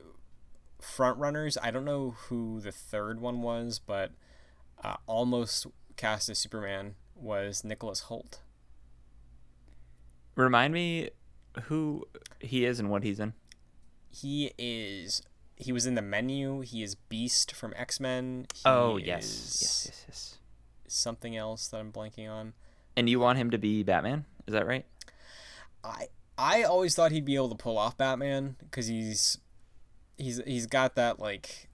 front runners. I don't know who the third one was, but almost cast as Superman was Nicholas Hoult. Remind me who he is and what he's in. He was in The Menu. He is Beast from X-Men. Yes. Something else that I'm blanking on. And you want him to be Batman? Is that right? I always thought he'd be able to pull off Batman because he's got that like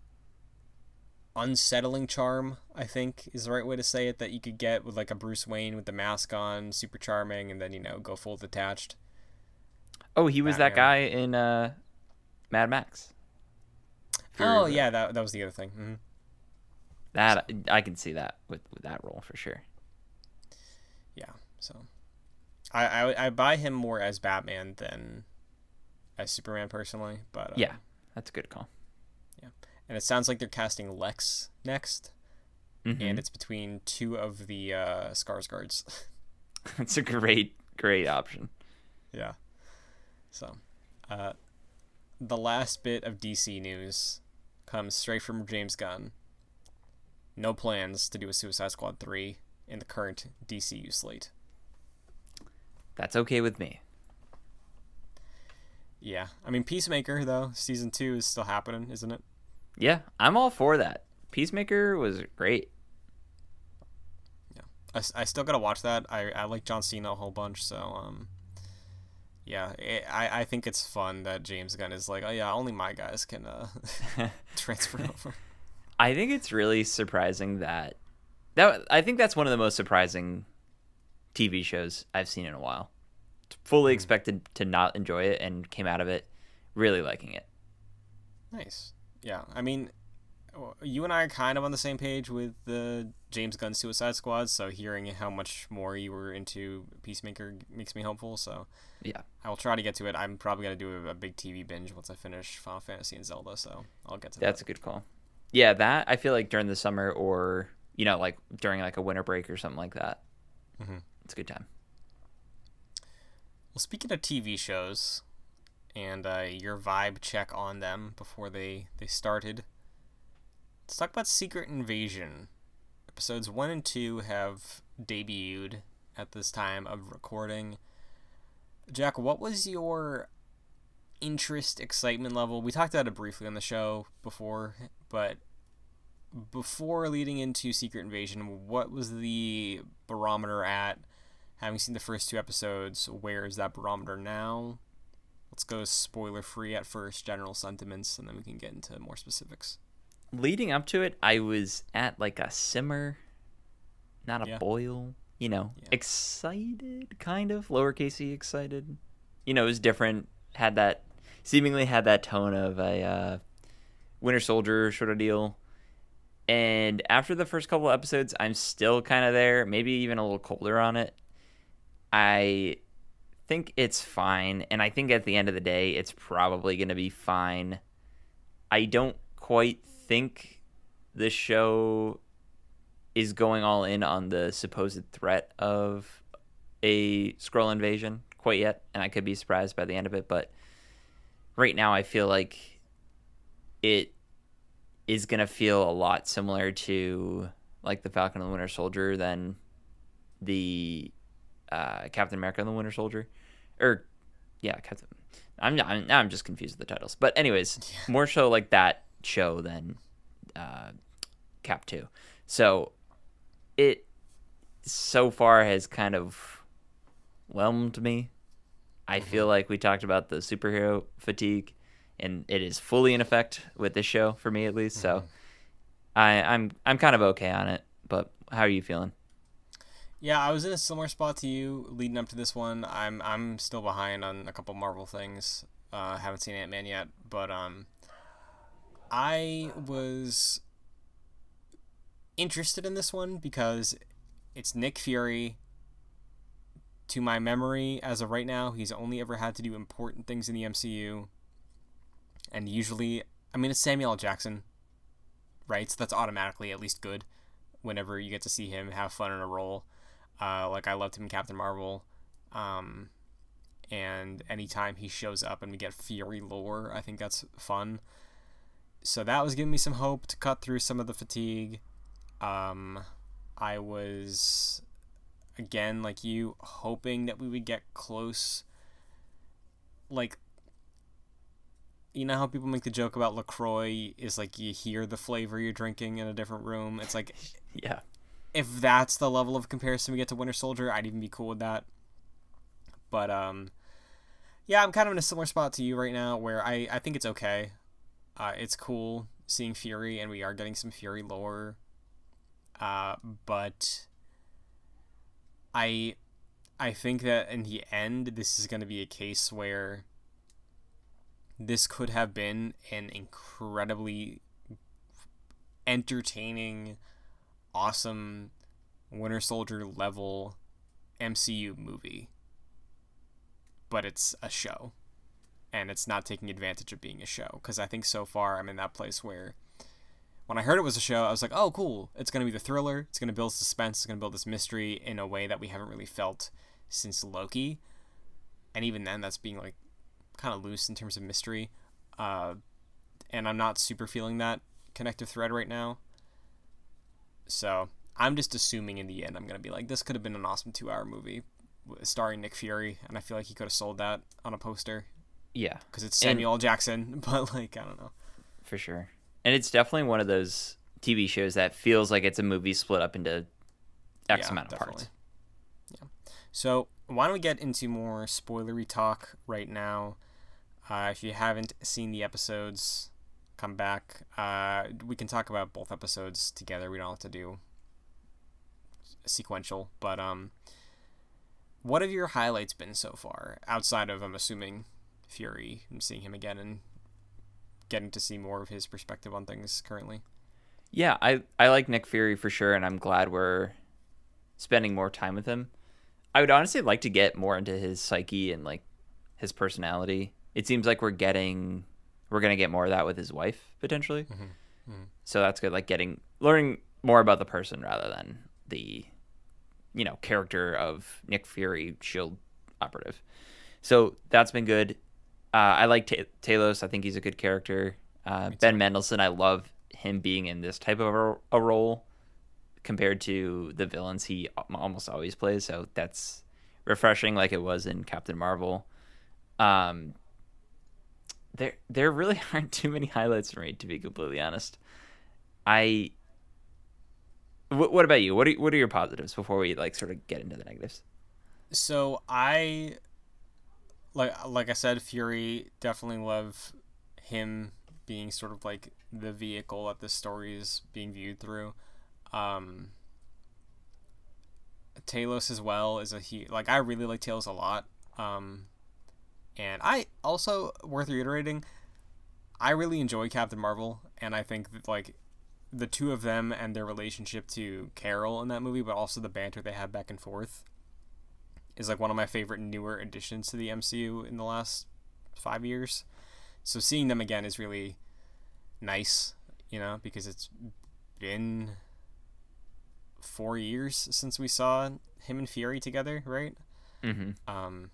unsettling charm, I think is the right way to say it, that you could get with like a Bruce Wayne with the mask on, super charming, and then go full detached. Oh, he was Batman. that guy in Mad Max. Yeah, that was the other thing. Mm-hmm. That I can see that with that role for sure. Yeah, so I buy him more as Batman than as Superman personally, but yeah, that's a good call. Yeah, and it sounds like they're casting Lex next, and it's between two of the Skarsgårds. It's a great option. Yeah. So, the last bit of DC news comes straight from James Gunn. No plans to do a Suicide Squad 3 in the current DCU slate. That's okay with me. Yeah. I mean, Peacemaker, though, season 2 is still happening, isn't it? Yeah, I'm all for that. Peacemaker was great. Yeah. I still gotta watch that. I like John Cena a whole bunch, so, yeah, I think it's fun that James Gunn is like, oh yeah, only my guys can transfer over. I think it's really surprising that I think that's one of the most surprising TV shows I've seen in a while. Fully expected to not enjoy it and came out of it really liking it. Nice. Yeah, I mean, you and I are kind of on the same page with the James Gunn Suicide Squad, so hearing how much more you were into Peacemaker makes me hopeful, so yeah, I will try to get to it. I'm probably going to do a big TV binge once I finish Final Fantasy and Zelda, so I'll get to that. That's a good call. Yeah, that I feel like during the summer or, like during like a winter break or something like that. It's a good time. Well, speaking of TV shows and your vibe check on them before they started, let's talk about Secret Invasion. Episodes 1 and 2 have debuted at this time of recording. Jack, what was your interest, excitement level? We talked about it briefly on the show before, but before leading into Secret Invasion, what was the barometer at? Having seen the first 2 episodes, where is that barometer now? Let's go spoiler free at first, general sentiments, and then we can get into more specifics. Leading up to it, I was at like a simmer, not a boil. Excited, kind of lowercase e excited. It was different. Seemingly had that tone of a Winter Soldier sort of deal. And after the first couple of episodes, I'm still kind of there, maybe even a little colder on it. I think it's fine, and I think at the end of the day, it's probably going to be fine. I don't quite think this show is going all in on the supposed threat of a Skrull invasion quite yet, and I could be surprised by the end of it, but right now I feel like it is gonna feel a lot similar to like the Falcon and the Winter Soldier than the Captain America and the Winter Soldier, or yeah, Captain. I'm just confused with the titles, but anyways, more so like that show than Cap 2. So it so far has kind of whelmed me. I feel like we talked about the superhero fatigue, and it is fully in effect with this show for me at least. So I'm kind of okay on it. But how are you feeling? Yeah, I was in a similar spot to you leading up to this one. I'm still behind on a couple Marvel things. Haven't seen Ant-Man yet, but I was interested in this one because it's Nick Fury. To my memory, as of right now, he's only ever had to do important things in the MCU, and usually, I mean, it's Samuel L. Jackson, right? So that's automatically at least good. Whenever you get to see him have fun in a role, like I loved him in Captain Marvel, and anytime he shows up and we get Fury lore, I think that's fun. So that was giving me some hope to cut through some of the fatigue. I was, again, like you, hoping that we would get close. Like, you know how people make the joke about LaCroix is like you hear the flavor you're drinking in a different room? It's like, Yeah. if that's the level of comparison we get to Winter Soldier, I'd even be cool with that. But, yeah, I'm kind of in a similar spot to you right now where I think it's okay. It's cool seeing Fury, and we are getting some Fury lore. But I think that in the end, this is going to be a case where this could have been an incredibly entertaining, awesome Winter Soldier level MCU movie. But it's a show. And it's not taking advantage of being a show. Because I think so far I'm in that place where when I heard it was a show, I was like, oh, cool. It's going to be the thriller. It's going to build suspense. It's going to build this mystery in a way that we haven't really felt since Loki. And even then, that's being like kind of loose in terms of mystery. And I'm not super feeling that connective thread right now. So I'm just assuming in the end, I'm going to be like, this could have been an awesome 2-hour movie starring Nick Fury. And I feel like he could have sold that on a poster. Yeah. Because it's Samuel L. Jackson. But like, I don't know. For sure. And it's definitely one of those TV shows that feels like it's a movie split up into X amount of parts. Yeah. So why don't we get into more spoilery talk right now? If you haven't seen the episodes, come back. We can talk about both episodes together. We don't have to do sequential. But what have your highlights been so far? Outside of, I'm assuming, Fury and seeing him again and getting to see more of his perspective on things currently. Yeah, I like Nick Fury for sure, and I'm glad we're spending more time with him. I would honestly like to get more into his psyche and like his personality. It seems like we're gonna get more of that with his wife potentially. Mm-hmm. Mm-hmm. So that's good. Like learning more about the person rather than the character of Nick Fury, Shield operative. So that's been good. I like Talos. I think he's a good character. Ben Mendelsohn, I love him being in this type of a role compared to the villains he almost always plays. So that's refreshing, like it was in Captain Marvel. There really aren't too many highlights for me, to be completely honest. What about you? What are your positives before we like sort of get into the negatives? So I like I said, Fury, definitely love him being sort of like the vehicle that this story is being viewed through. Talos as well is I really like Talos a lot. And I also, worth reiterating, I really enjoy Captain Marvel, and I think that, like, the two of them and their relationship to Carol in that movie, but also the banter they have back and forth, is like one of my favorite newer additions to the MCU in the last 5 years. So seeing them again is really nice, because it's been 4 years since we saw him and Fury together, right? Mm-hmm.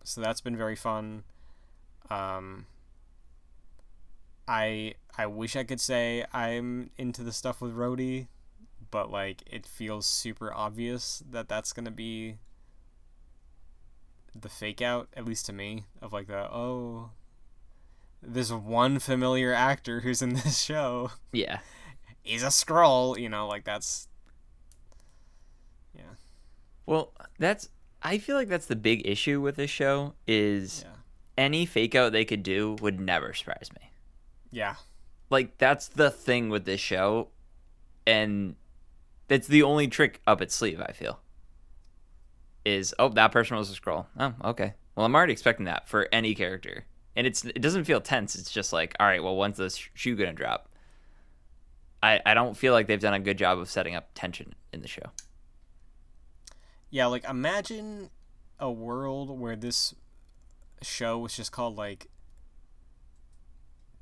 So that's been very fun. I wish I could say I'm into the stuff with Rhodey, but like it feels super obvious that that's gonna be the fake out, at least to me, of like the there's one familiar actor who's in this show. Yeah. He's a Skrull, like that's yeah. Well, I feel like that's the big issue with this show is Yeah. any fake out they could do would never surprise me. Yeah. Like that's the thing with this show, and it's the only trick up its sleeve. I feel is that person was a Skrull. Oh, okay. Well, I'm already expecting that for any character, and it doesn't feel tense. It's just like, all right, well, when's this shoe gonna drop? I don't feel like they've done a good job of setting up tension in the show. Yeah, like imagine a world where this show was just called like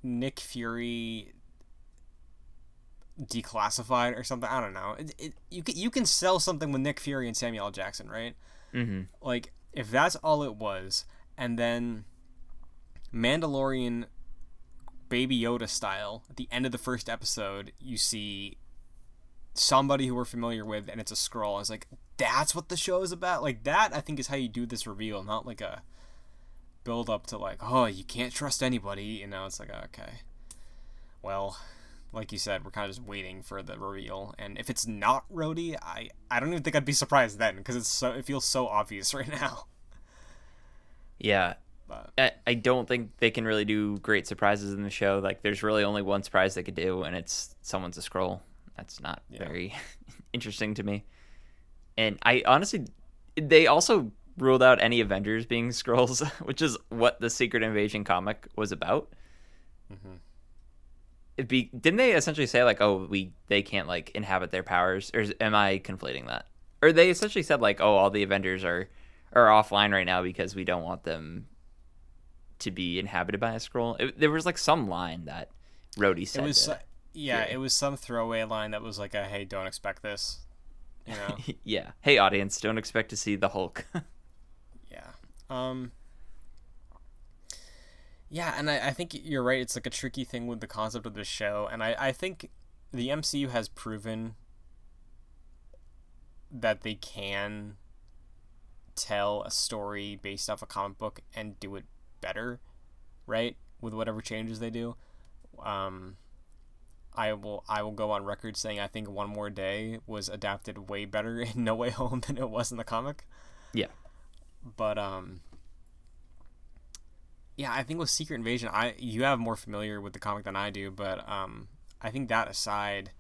Nick Fury Declassified or something. I don't know. You can sell something with Nick Fury and Samuel L. Jackson, right? Mm-hmm. Like if that's all it was, and then Mandalorian Baby Yoda style, at the end of the first episode, you see somebody who we're familiar with, and it's a Skrull. It's like that's what the show is about. Like that, I think, is how you do this reveal, not like a build up to like, oh, you can't trust anybody. It's like okay, well, like you said, we're kind of just waiting for the reveal, and if it's not Rhodey, I don't even think I'd be surprised then because it feels so obvious right now. Yeah. But I don't think they can really do great surprises in the show. Like, there's really only one surprise they could do, and it's someone's a Skrull. That's not very interesting to me. And I honestly, they also ruled out any Avengers being Skrulls, which is what the Secret Invasion comic was about. mm-hmm. Didn't they essentially say like, they can't like inhabit their powers, or am I conflating that? Or they essentially said like, all the Avengers are offline right now because we don't want them to be inhabited by a Skrull. There was like some line that Rhodey said. It was some throwaway line that was like hey, don't expect this. Yeah. Hey, audience, don't expect to see the Hulk. Yeah. Yeah, and I think you're right. It's like a tricky thing with the concept of this show, and I think the MCU has proven that they can tell a story based off a comic book and do it better, right? With whatever changes they do. I will go on record saying I think One More Day was adapted way better in No Way Home than it was in the comic. Yeah. But yeah, I think with Secret Invasion, you have more familiar with the comic than I do, but I think that aside,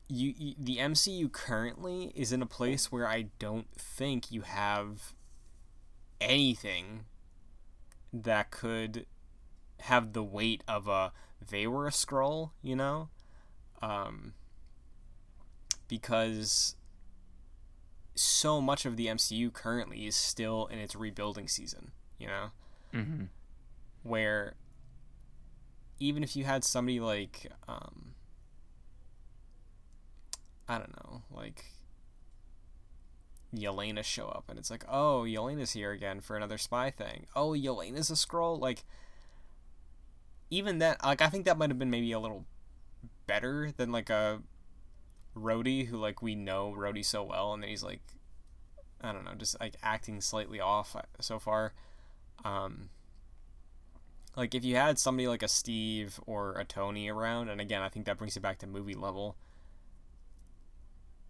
the MCU currently is in a place where I don't think you have anything that could have the weight of they were a Skrull, because so much of the MCU currently is still in its rebuilding season, Mm-hmm. where even if you had somebody like I don't know, like Yelena show up and it's like, oh, Yelena's here again for another spy thing. Oh, Yelena's a Skrull. Like, even that, like, I think that might have been maybe a little better than like a Rhodey, who like we know Rhodey so well, and then he's like, I don't know, just like acting slightly off so far. Like if you had somebody like a Steve or a Tony around, and again, I think that brings it back to movie level.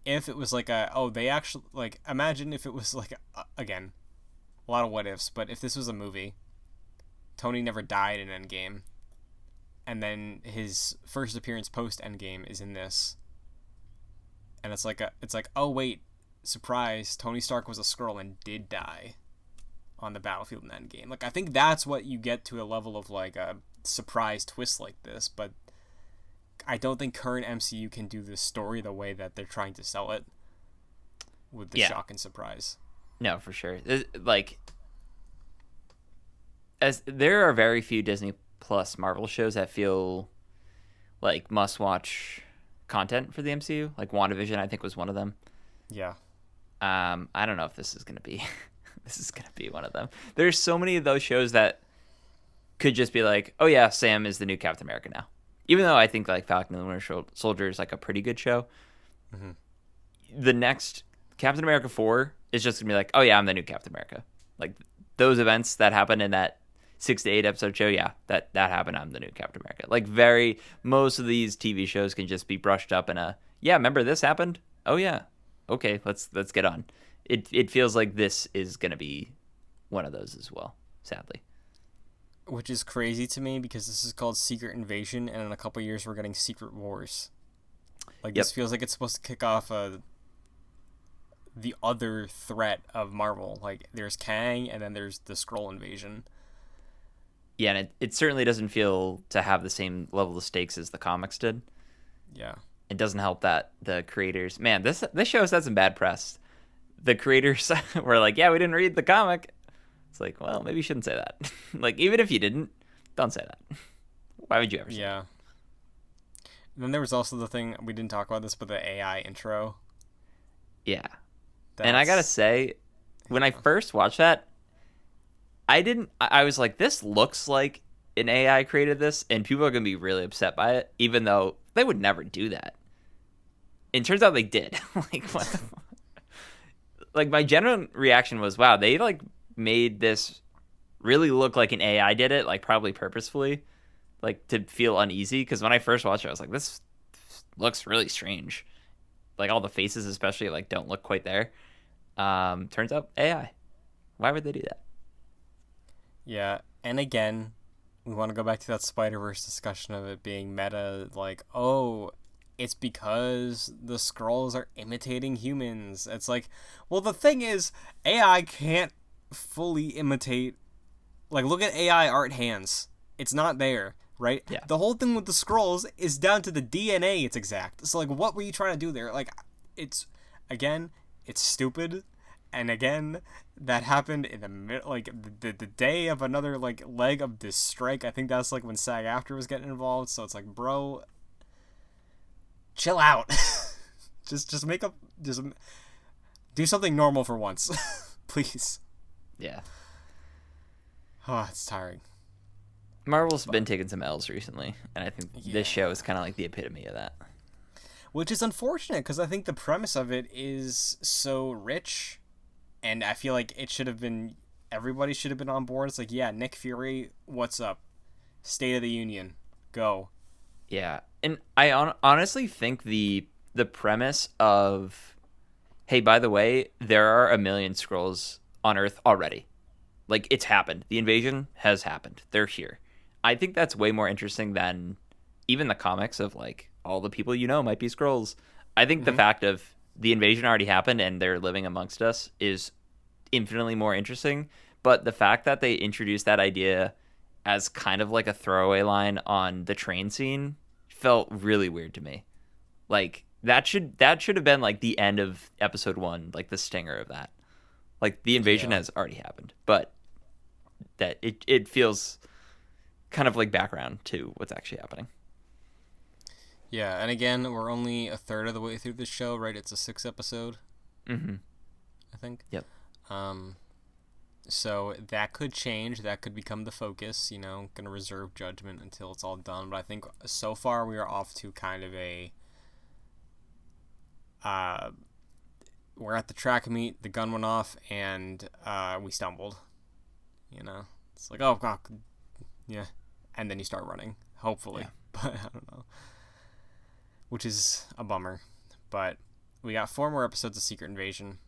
If it was like they actually, like, imagine if it was like, again, a lot of what ifs, but if this was a movie, Tony never died in Endgame, and then his first appearance post Endgame is in this, and it's like, oh wait, surprise, Tony Stark was a Skrull and did die on the battlefield in Endgame. Like, I think that's what you get to a level of like a surprise twist like this, but I don't think current MCU can do this story the way that they're trying to sell it with the shock and surprise. No, for sure. Like, as there are very few Disney Plus Marvel shows that feel like must-watch content for the MCU. Like WandaVision, I think, was one of them. Yeah. I don't know if this is gonna be this is gonna be one of them. There's so many of those shows that could just be like, oh yeah, Sam is the new Captain America now. Even though I think like Falcon and the Winter Soldier is like a pretty good show, Hmm. the next Captain America 4 is just gonna be like, oh yeah, I'm the new Captain America. Like those events that happened in that 6 to 8 episode show, yeah, that happened. I'm the new Captain America. Like most of these TV shows can just be brushed up in a yeah. Remember this happened? Oh yeah, okay, let's get on. It feels like this is gonna be one of those as well. Sadly, Which is crazy to me because this is called Secret Invasion, and in a couple years we're getting Secret Wars. Like yep, this feels like it's supposed to kick off the other threat of Marvel. Like there's Kang, and then there's the Skrull invasion. yeah, and it certainly doesn't feel to have the same level of stakes as the comics did. Yeah. It doesn't help that the creators, man, this show has had some bad press. The creators were like, yeah, we didn't read the comic. It's like, well, maybe you shouldn't say that. Like, even if you didn't, don't say that. Why would you ever say Yeah. And then there was also the thing we didn't talk about this, but the AI intro. that? Yeah. That's, And I gotta say, when I first watched that, I was like, this looks like an AI created this, and people are gonna be really upset by it, even though they would never do that. And it turns out they did. Like, what the like my general reaction was, wow, they like made this really look like an AI did it, like probably purposefully, like to feel uneasy. Because when I first watched it, I was like, this looks really strange. Like all the faces, especially, like don't look quite there. Turns out AI. Why would they do that? yeah. And again, we want to go back to that Spider-Verse discussion of it being meta. Like, oh, it's because the Skrulls are imitating humans. It's like, well, the thing is, AI can't fully imitate. Like, look at AI art hands. It's not there, right? Yeah. The whole thing with the Skrulls is down to the DNA. It's exact. So, like, what were you trying to do there? Like, it's again, it's stupid. And again, that happened in the like the day of another like leg of this strike. I think that's like when SAG-AFTRA was getting involved. So it's like, bro, chill out. just make up. Just do something normal for once, please. Yeah. Oh, it's tiring. Marvel's been taking some L's recently, and I think Yeah. this show is kind of like the epitome of that. Which is unfortunate because I think the premise of it is so rich, and I feel like it should have been. Everybody should have been on board. It's like, yeah, Nick Fury, what's up? State of the Union, go. Yeah, and I honestly think the premise of, hey, by the way, there are a million Skrulls on Earth already. Like, it's happened. The invasion has happened. They're here. I think that's way more interesting than even the comics of, like, all the people you know might be Skrulls. I think the fact of the invasion already happened and they're living amongst us is infinitely more interesting. But the fact that they introduced that idea as kind of like a throwaway line on the train scene felt really weird to me. Like, that should have been, like, the end of episode 1, like, the stinger of that. Like, the invasion has already happened, but that it feels kind of like background to what's actually happening. Yeah, and again, we're only a third of the way through this show, right? It's a 6 episode, Mm-hmm. I think. Yep. So that could change. That could become the focus. You know, gonna reserve judgment until it's all done. But I think so far we are off to kind of a. We're at the track meet. The gun went off, and we stumbled. You know, it's like, oh god, yeah, and then you start running. Hopefully, Yeah. but I don't know. Which is a bummer. But we got 4 more episodes of Secret Invasion.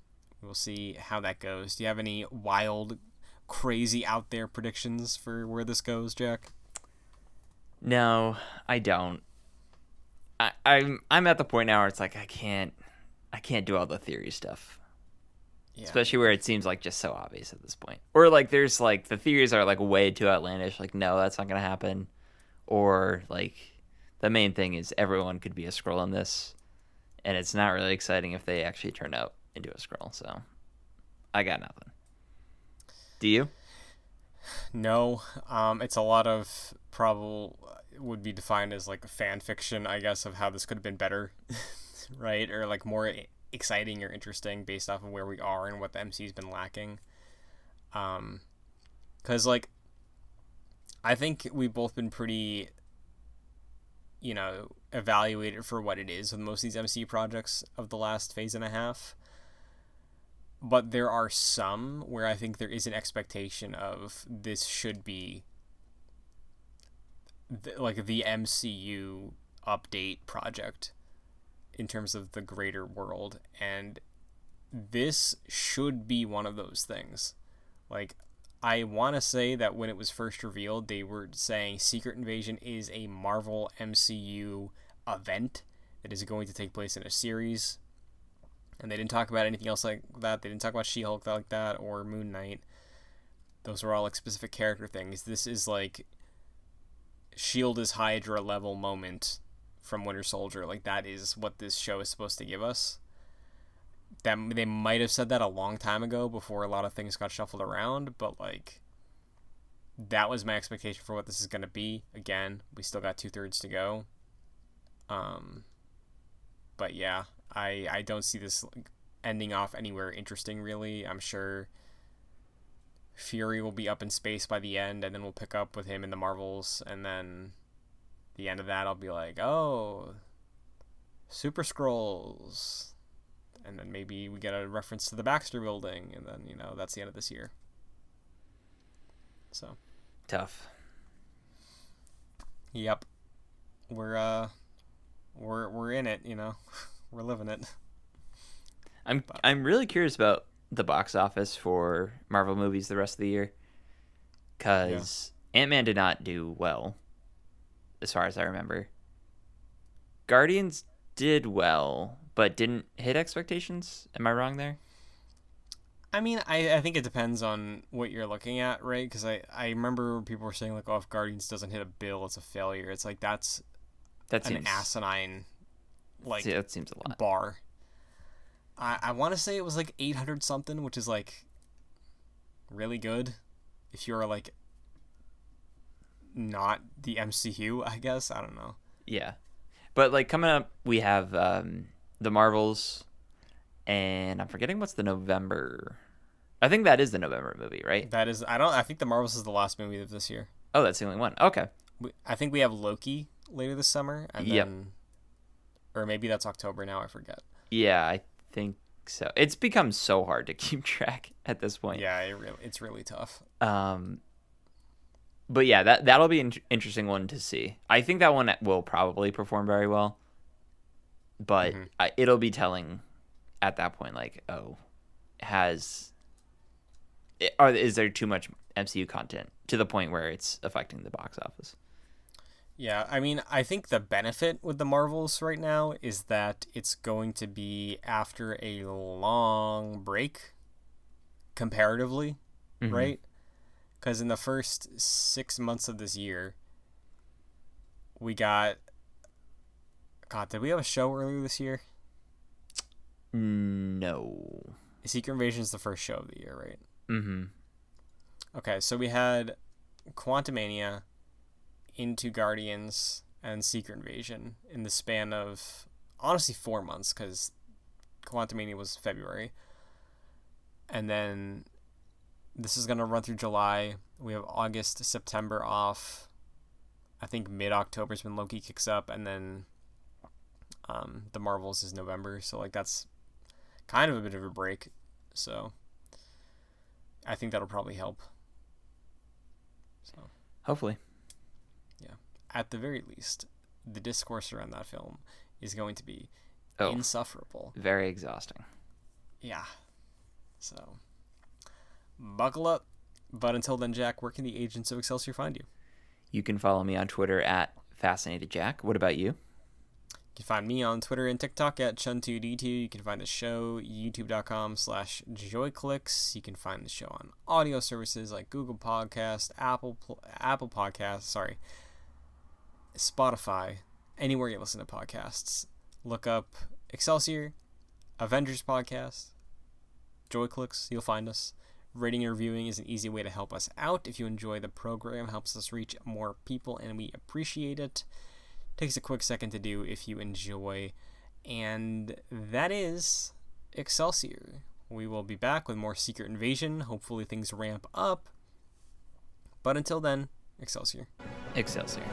We'll see how that goes. Do you have any wild, crazy, out there predictions for where this goes, Jack? No, I don't. I'm at the point now where it's like I can't do all the theory stuff. Yeah. Especially where it seems like just so obvious at this point. Or like there's like the theories are like way too outlandish, like no, that's not gonna happen. Or like the main thing is everyone could be a Skrull in this, and it's not really exciting if they actually turn out into a Skrull. So I got nothing. Do you? No. It's a lot of would be defined as like fan fiction, I guess, of how this could have been better, right? Or like more exciting or interesting based off of where we are and what the MCU's been lacking. Because like I think we've both been pretty, evaluated for what it is with most of these MCU projects of the last phase and a half. But there are some where I think there is an expectation of this should be the MCU update project in terms of the greater world, and this should be one of those things. Like, I want to say that when it was first revealed, they were saying Secret Invasion is a Marvel MCU event that is going to take place in a series. And they didn't talk about anything else like that. They didn't talk about She-Hulk like that or Moon Knight. Those were all like specific character things. This is like Shield is Hydra level moment from Winter Soldier. Like, that is what this show is supposed to give us. That they might have said that a long time ago before a lot of things got shuffled around, but like that was my expectation for what this is going to be. Again, we still got 2/3 to go. But yeah, I don't see this ending off anywhere interesting, really. I'm sure Fury will be up in space by the end, and then we'll pick up with him in the Marvels, and then the end of that I'll be like, oh, Super Skrulls. And then maybe we get a reference to the Baxter Building, and then, that's the end of this year. So. Tough. Yep. We're in it, We're living it. I'm really curious about the box office for Marvel movies the rest of the year, because Ant-Man did not do well, as far as I remember. Guardians did well, but didn't hit expectations. Am I wrong there? I mean, I think it depends on what you're looking at, right? Because I remember people were saying, like, oh, if Guardians doesn't hit a bill, it's a failure. It's like, that seems an asinine, that seems a lot. Bar. I want to say it was like 800 something, which is like really good if you're like not the MCU, I guess. I don't know. Yeah. But like coming up, we have the Marvels, and I'm forgetting what's the November. I think that is the November movie, right? That is. I think the Marvels is the last movie of this year. Oh, that's the only one. Okay. I think we have Loki later this summer, and then, or maybe that's October now. I forget. Yeah, I think so. It's become so hard to keep track at this point. Yeah, it's really tough. But yeah, that'll be an interesting one to see. I think that one will probably perform very well, but it'll be telling at that point, like, oh, is there too much MCU content to the point where it's affecting the box office? Yeah, I mean, I think the benefit with the Marvels right now is that it's going to be after a long break, comparatively, right? Because in the first 6 months of this year, we got... God, did we have a show earlier this year? No. Secret Invasion is the first show of the year, right? Mm-hmm. Okay, so we had Quantumania, Into Guardians, and Secret Invasion in the span of, honestly, 4 months, because Quantumania was February. And then this is going to run through July. We have August, September off. I think mid-October is when Loki kicks up, and then the Marvels is November. So, like, that's kind of a bit of a break. So I think that'll probably help. So hopefully. Yeah. At the very least, the discourse around that film is going to be insufferable. Very exhausting. Yeah. So buckle up. But until then, Jack, where can the agents of Excelsior find you? You can follow me on Twitter at FascinatedJack. What about you? You can find me on Twitter and TikTok at Chun2D2. You can find the show youtube.com/joyclicks. You can find the show on audio services like Google Podcast, Apple Podcasts, Spotify, anywhere you listen to podcasts. Look up Excelsior, Avengers Podcast, Joyclicks. You'll find us. Rating and reviewing is an easy way to help us out. If you enjoy the program, it helps us reach more people, and we appreciate it. Takes a quick second to do if you enjoy. And that is Excelsior. We will be back with more Secret Invasion. Hopefully things ramp up. But until then, Excelsior. Excelsior.